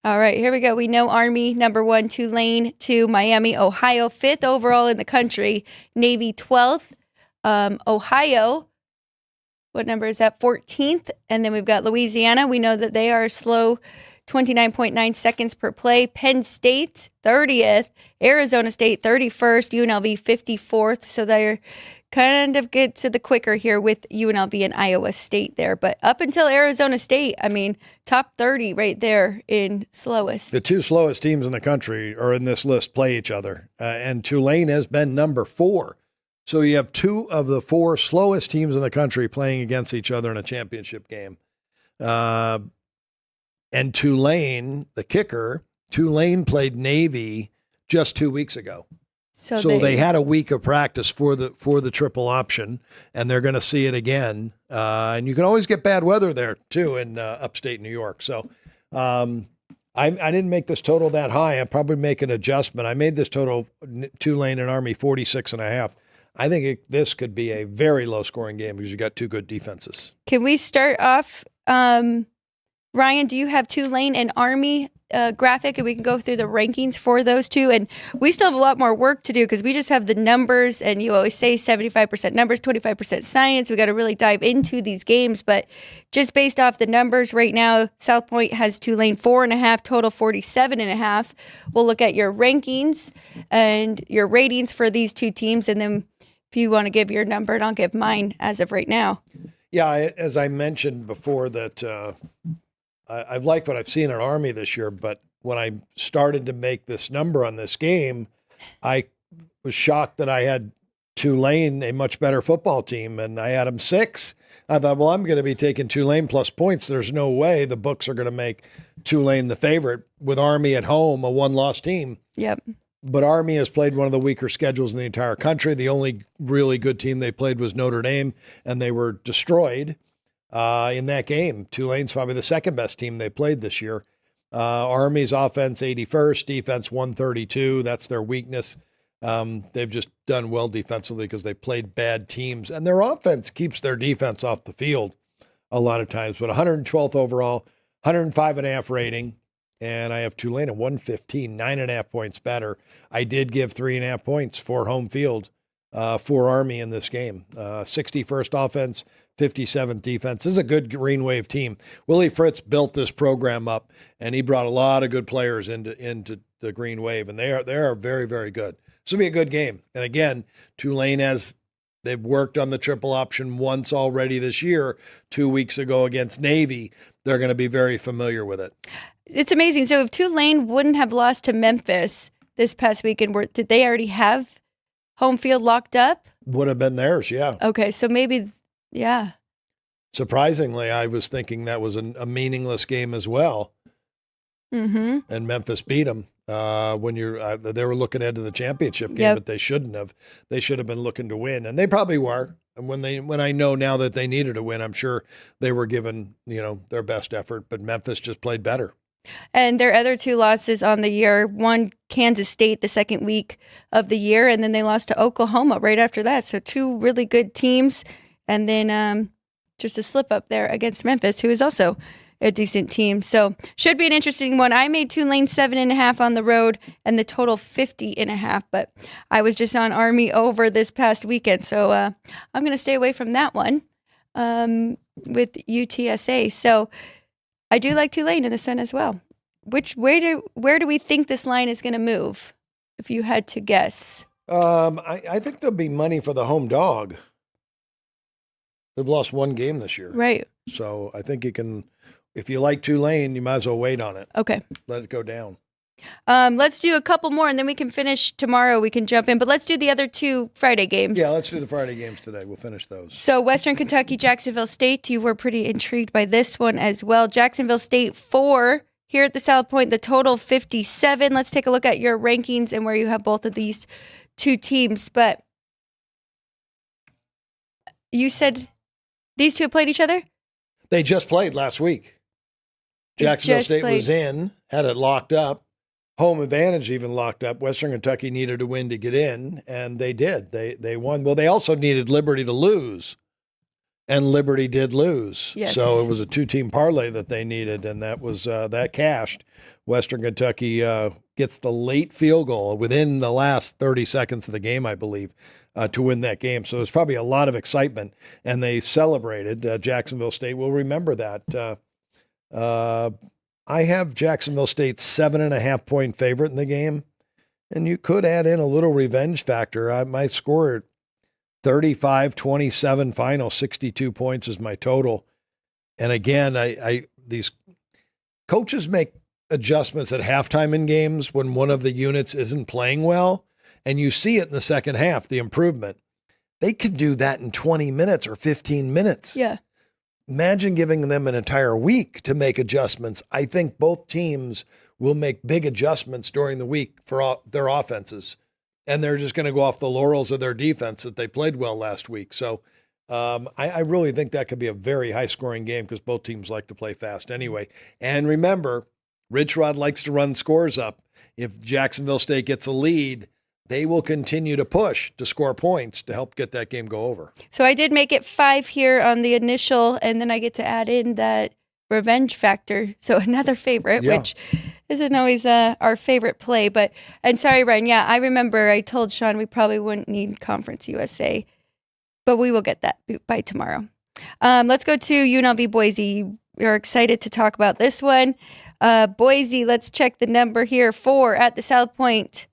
All right, here we go. We know Army, number 1, Tulane, 2, Miami, Ohio, 5th overall in the country, Navy, 12th, Ohio, what number is that? 14th. And then we've got Louisiana. We know that they are slow, 29.9 seconds per play. Penn State, 30th. Arizona State, 31st. UNLV, 54th. So they're kind of get to the quicker here with UNLV and Iowa State there. But up until Arizona State, I mean, top 30 right there in slowest. The two slowest teams in the country are in this list play each other. And Tulane has been number 4. So you have 2 of the 4 slowest teams in the country playing against each other in a championship game. And Tulane, the kicker, Tulane played Navy just 2 weeks ago. So they had a week of practice for the triple option, and they're going to see it again. And you can always get bad weather there too in upstate New York. So I didn't make this total that high. I'll probably make an adjustment. I made this total Tulane and Army 46.5. I think this could be a very low scoring game because you got 2 good defenses. Can we start off? Ryan, do you have Tulane and Army graphic, and we can go through the rankings for those two? And we still have a lot more work to do because we just have the numbers, and you always say 75% numbers, 25% science. We got to really dive into these games, but just based off the numbers right now, South Point has Tulane 4.5, total 47.5. We'll look at your rankings and your ratings for these two teams, and then if you want to give your number, and I'll give mine as of right now. Yeah, as I mentioned before that I've liked what I've seen in Army this year, but when I started to make this number on this game, I was shocked that I had Tulane, a much better football team, and I had them 6. I thought, well, I'm going to be taking Tulane plus points. There's no way the books are going to make Tulane the favorite with Army at home, a one-loss team. Yep. But Army has played one of the weaker schedules in the entire country. The only really good team they played was Notre Dame, and they were destroyed in that game. Tulane's probably the second best team they played this year. Army's offense 81st, defense 132. That's their weakness. They've just done well defensively because they played bad teams, and their offense keeps their defense off the field a lot of times. But 112th overall, 105.5 rating. And I have Tulane at 115, 9.5 points better. I did give 3.5 points for home field for Army in this game. 61st offense, 57th defense. This is a good Green Wave team. Willie Fritz built this program up, and he brought a lot of good players into the Green Wave, and they are very, very good. This will be a good game. And again, Tulane they've worked on the triple option once already this year, 2 weeks ago against Navy. They're going to be very familiar with it. It's amazing. So if Tulane wouldn't have lost to Memphis this past weekend, did they already have home field locked up? Would have been theirs, yeah. Okay, so maybe, yeah. Surprisingly, I was thinking that was a meaningless game as well. Mm-hmm. And Memphis beat them when they were looking ahead to the championship game, but they shouldn't have. They should have been looking to win, and they probably were. And when I know now that they needed to win, I'm sure they were given their best effort. But Memphis just played better. And their other 2 losses on the year, one Kansas State the second week of the year, and then they lost to Oklahoma right after that. So 2 really good teams, and then just a slip up there against Memphis, who is also a decent team. So should be an interesting one. I made Tulane 7.5 on the road and the total 50.5, but I was just on Army over this past weekend. So I'm going to stay away from that one with UTSA. So I do like Tulane in the Sun as well. Where do we think this line is going to move, if you had to guess? I think there'll be money for the home dog. They've lost 1 game this year. Right. So I think you can, if you like Tulane, you might as well wait on it. Okay. Let it go down. Let's do a couple more, and then we can finish tomorrow. We can jump in, but let's do the other 2 Friday games. Yeah, let's do the Friday games today. We'll finish those. So Western Kentucky, Jacksonville State. You were pretty intrigued by this one as well. Jacksonville State 4 here at the South Point. The total 57. Let's take a look at your rankings and where you have both of these 2 teams. But you said these 2 have played each other? They just played last week. Jacksonville State was in, had it locked up. Home advantage even locked up. Western Kentucky needed a win to get in, and they did. They won. Well, they also needed Liberty to lose, and Liberty did lose. Yes. So it was a 2-team parlay that they needed, and that was that cashed. Western Kentucky gets the late field goal within the last 30 seconds of the game, I believe, to win that game. So there's probably a lot of excitement, and they celebrated. Jacksonville State will remember that. I have Jacksonville State 7.5 point favorite in the game, and you could add in a little revenge factor. My score 35-27 final, 62 points is my total. And again, these coaches make adjustments at halftime in games when one of the units isn't playing well, and you see it in the second half, the improvement. They could do that in 20 minutes or 15 minutes. Yeah. Imagine giving them an entire week to make adjustments. I think both teams will make big adjustments during the week for their offenses, and they're just going to go off the laurels of their defense that they played well last week. So I really think that could be a very high-scoring game because both teams like to play fast anyway. And remember, Rich Rod likes to run scores up. If Jacksonville State gets a lead, they will continue to push to score points to help get that game go over. So I did make it 5 here on the initial, and then I get to add in that revenge factor. So another favorite, which isn't always our favorite play. And sorry, Ryan, yeah, I remember I told Sean we probably wouldn't need Conference USA, but we will get that by tomorrow. Let's go to UNLV Boise. We're excited to talk about this one. Boise, let's check the number here. 4 at the South Point.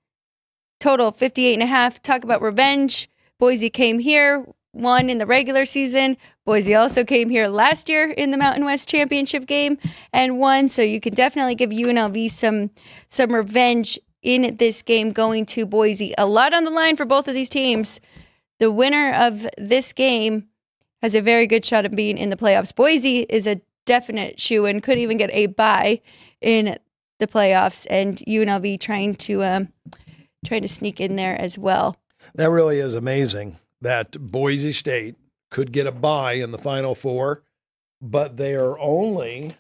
Total 58.5. Talk about revenge. Boise came here, won in the regular season. Boise also came here last year in the Mountain West Championship game and won. So you can definitely give UNLV some revenge in this game going to Boise. A lot on the line for both of these teams. The winner of this game has a very good shot at being in the playoffs. Boise is a definite shoo-in, could even get a bye in the playoffs, and UNLV trying to sneak in there as well. That really is amazing that Boise State could get a bye in the Final Four, but they are only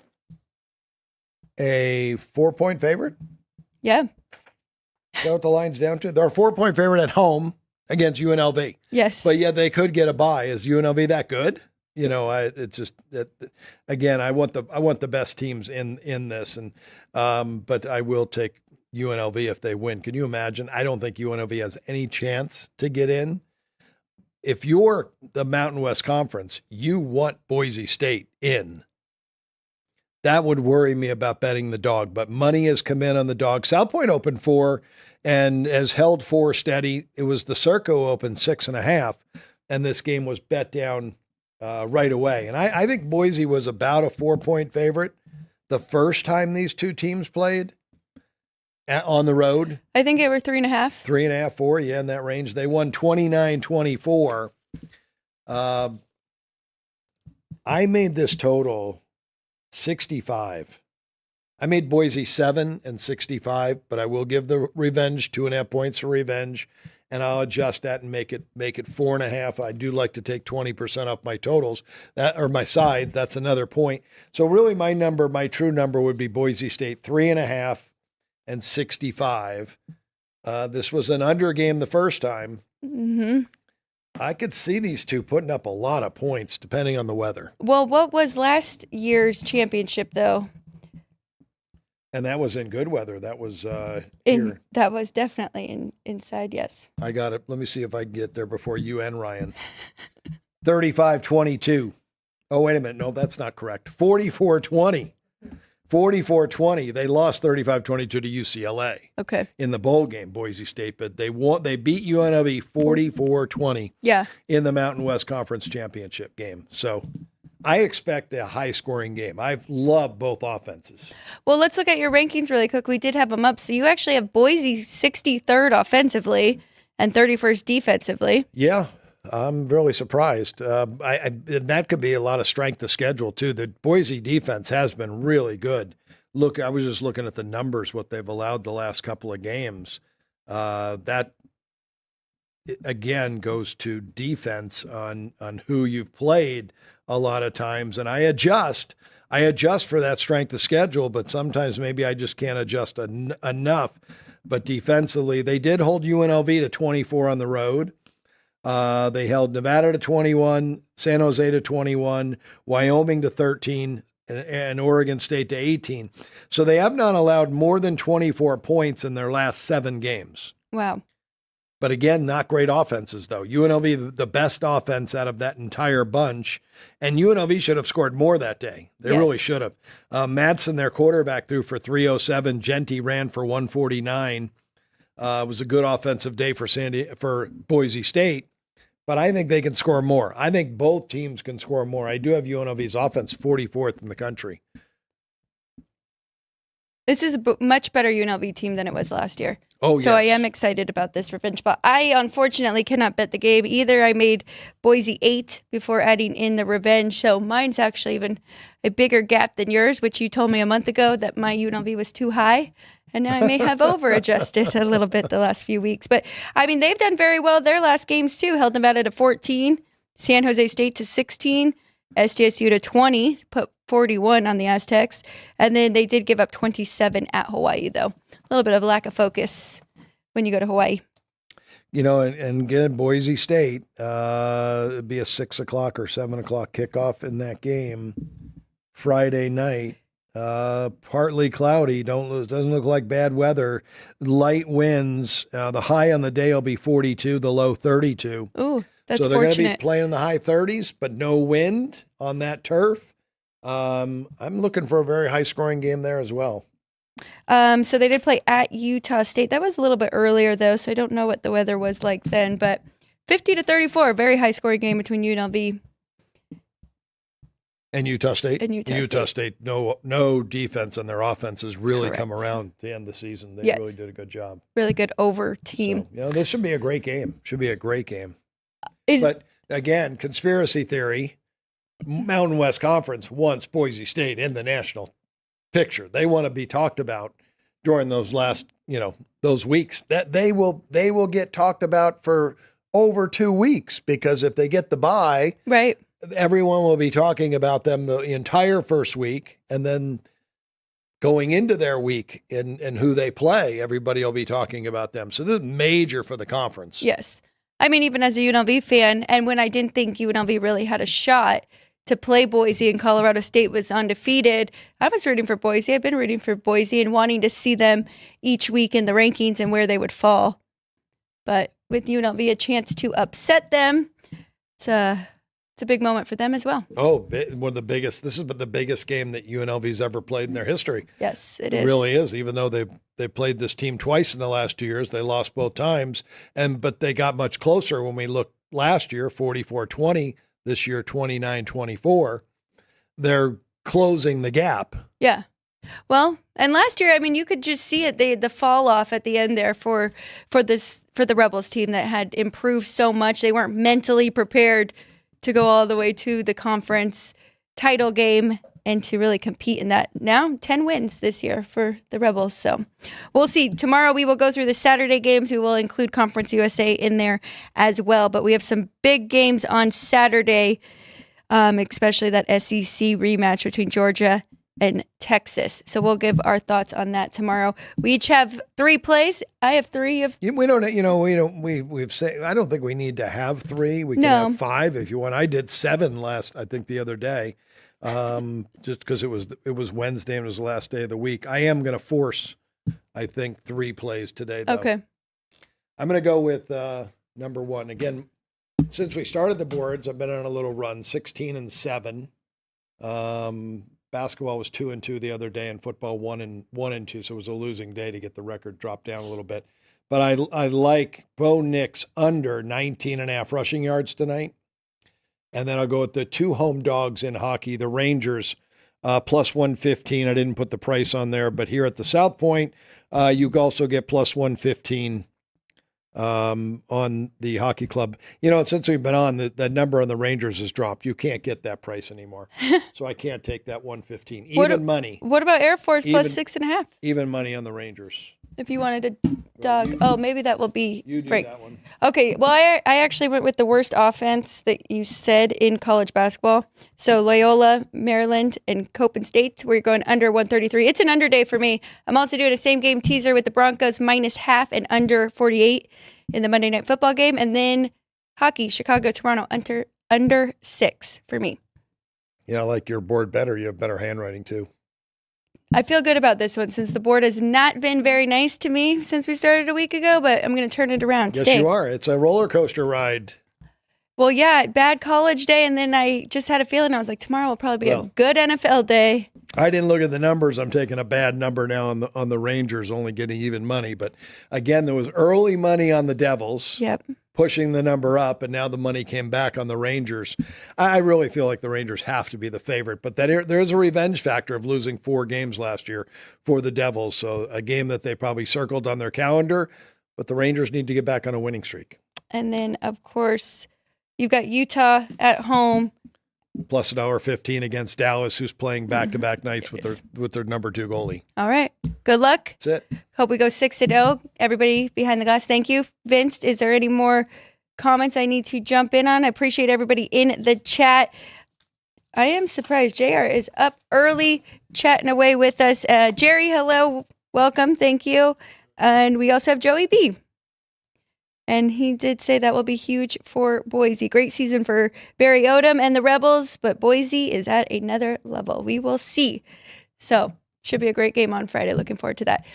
a 4-point favorite. Yeah. Is that what the line's down to? They're a 4-point favorite at home against UNLV. Yes. But yeah, they could get a bye. Is UNLV that good? You know, it's just that, again, I want the best teams in this, and but I will take UNLV if they win. Can you imagine? I don't think UNLV has any chance to get in. If you're the Mountain West Conference, you want Boise State in. That would worry me about betting the dog, but money has come in on the dog. South Point opened 4 and has held 4 steady. It was the Serco open 6.5, and this game was bet down right away. And I think Boise was about a 4-point favorite the first time these two teams played on the road. I think it were 3.5. 3.5, 4, yeah, in that range. They won 29-24. I made this total 65. I made Boise 7 and 65, but I will give the revenge 2.5 points for revenge, and I'll adjust that and make it 4.5. I do like to take 20% off my totals, or my sides. That's another point. So really, my true number would be Boise State 3.5 and 65. This was an under game the first time. Mm-hmm. I could see these two putting up a lot of points depending on the weather. Well, what was last year's championship, though? And that was in good weather. That was here. That was definitely inside, yes. I got it. Let me see if I can get there before you and Ryan. 35-22. Oh, wait a minute. No, that's not correct. 44-20. 44-20. They lost 35-22 to UCLA. Okay. In the bowl game, Boise State, but they beat UNLV 44-20. Yeah. In the Mountain West Conference Championship game. So I expect a high-scoring game. I've loved both offenses. Well, let's look at your rankings really quick. We did have them up. So you actually have Boise 63rd offensively and 31st defensively. Yeah. I'm really surprised. That could be a lot of strength of schedule, too. The Boise defense has been really good. Look, I was just looking at the numbers, what they've allowed the last couple of games. That, again, goes to defense on who you've played a lot of times. And I adjust for that strength of schedule, but sometimes maybe I just can't adjust enough. But defensively, they did hold UNLV to 24 on the road. They held Nevada to 21, San Jose to 21, Wyoming to 13, and Oregon State to 18. So they have not allowed more than 24 points in their last 7 games. Wow. But again, not great offenses, though. UNLV, the best offense out of that entire bunch. And UNLV should have scored more that day. They really should have. Madsen, their quarterback, threw for 307. Genty ran for 149. It was a good offensive day for Boise State. But I think they can score more. I think both teams can score more. I do have UNLV's offense 44th in the country. This is a much better UNLV team than it was last year. Oh, yes. So I am excited about this revenge. But I unfortunately cannot bet the game either. I made Boise 8 before adding in the revenge. So mine's actually even a bigger gap than yours, which you told me a month ago that my UNLV was too high. And now I may have over-adjusted a little bit the last few weeks. But, I mean, they've done very well their last games, too. Held Nevada to 14, San Jose State to 16, SDSU to 20, put 41 on the Aztecs. And then they did give up 27 at Hawaii, though. A little bit of lack of focus when you go to Hawaii. You know, and again, Boise State, it'd be a 6 o'clock or 7 o'clock kickoff in that game Friday night. Partly cloudy. Doesn't look like bad weather. Light winds. The high on the day will be 42. The low 32. Ooh, that's so they're going to be fortunate. playing in the high 30s, but no wind on that turf. I'm looking for a very high scoring game there as well. So they did play at Utah State. That was a little bit earlier though, so I don't know what the weather was like then. But 50-34, very high scoring game between UNLV and Utah State. and Utah State. No defense, and their offense has really Correct. come around to end the season. They Yes. really did a good job. Really good over team. So, this should be a great game. But again, conspiracy theory, Mountain West Conference wants Boise State in the national picture. They want to be talked about during those last, those weeks. That they will get talked about for over 2 weeks, because if they get the bye, right, everyone will be talking about them the entire first week, and then going into their week and who they play, everybody will be talking about them. So this is major for the conference. Yes. I mean, even as a UNLV fan, and when I didn't think UNLV really had a shot to play Boise and Colorado State was undefeated, I was rooting for Boise. I've been rooting for Boise and wanting to see them each week in the rankings and where they would fall. But with UNLV a chance to upset them, it's a big moment for them as well. Oh, one of the biggest. This is the biggest game that UNLV's ever played in their history. Yes, it It is. really is. Even though they played this team twice in the last 2 years, they lost both times, but they got much closer when we looked last year, 44-20. This year, 29-24. They're closing the gap. Yeah. Well, and last year, I mean, you could just see it. The fall off at the end there for the Rebels team that had improved so much. They weren't mentally prepared to go all the way to the conference title game and to really compete in that. Now 10 wins this year for the Rebels. So we'll see. Tomorrow we will go through the Saturday games. We will include Conference USA in there as well. But we have some big games on Saturday, especially that SEC rematch between Georgia and Texas. So we'll give our thoughts on that tomorrow. We each have 3 plays. I have 3 of. We've said, I don't think we need to have 3. We can have 5 if you want. I did 7 I think the other day. Just because it was Wednesday and it was the last day of the week. I am going to force, I think, 3 plays today, though. Okay. I'm going to go with number 1. Again, since we started the boards, I've been on a little run, 16-7. Basketball was 2-2 the other day, and football 1-2. So it was a losing day to get the record dropped down a little bit. But I like Bo Nix under 19.5 rushing yards tonight. And then I'll go with the 2 home dogs in hockey, the Rangers, plus 115. I didn't put the price on there, but here at the South Point, you also get plus 115 on the hockey club. Since we've been on, that number on the Rangers has dropped. You can't get that price anymore. So I can't take that 115. Even money. What about Air Force plus 6.5? Even money on the Rangers. If you wanted to dog. Oh, maybe that will be You do Frank. that one. Okay, well, I actually went with the worst offense that you said in college basketball. So Loyola, Maryland, and Copen State, where you're going under 133. It's an under day for me. I'm also doing a same game teaser with the Broncos minus half and under 48 in the Monday Night Football game. And then hockey, Chicago, Toronto, under 6 for me. Yeah, I like your board better. You have better handwriting, too. I feel good about this one since the board has not been very nice to me since we started a week ago, but I'm going to turn it around today. Yes, you are. It's a roller coaster ride. Well, yeah, bad college day, and then I just had a feeling. I was like, tomorrow will probably be a good NFL day. I didn't look at the numbers. I'm taking a bad number now on the Rangers, only getting even money. But again, there was early money on the Devils. Yep. Pushing the number up, and now the money came back on the Rangers. I really feel like the Rangers have to be the favorite, but there is a revenge factor of losing 4 games last year for the Devils. So a game that they probably circled on their calendar, but the Rangers need to get back on a winning streak. And then, of course, you've got Utah at home. Plus $1.15 against Dallas, who's playing back-to-back nights with their number 2 goalie. All right. Good luck. That's it. Hope we go 6-0. Everybody behind the glass, thank you. Vince, is there any more comments I need to jump in on? I appreciate everybody in the chat. I am surprised. JR is up early chatting away with us. Jerry, hello. Welcome. Thank you. And we also have Joey B. And he did say that will be huge for Boise. Great season for Barry Odom and the Rebels, but Boise is at another level. We will see. So, should be a great game on Friday. Looking forward to that.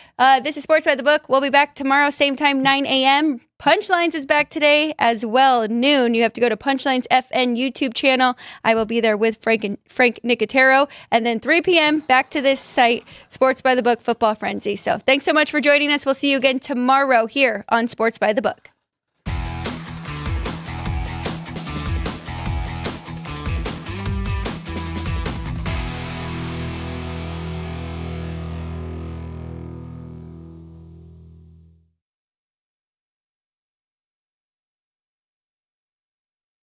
This is Sports by the Book. We'll be back tomorrow, same time, 9 a.m. Punchlines is back today as well. Noon, you have to go to Punchlines FN YouTube channel. I will be there with Frank Nicotero. And then 3 p.m., back to this site, Sports by the Book Football Frenzy. So, thanks so much for joining us. We'll see you again tomorrow here on Sports by the Book.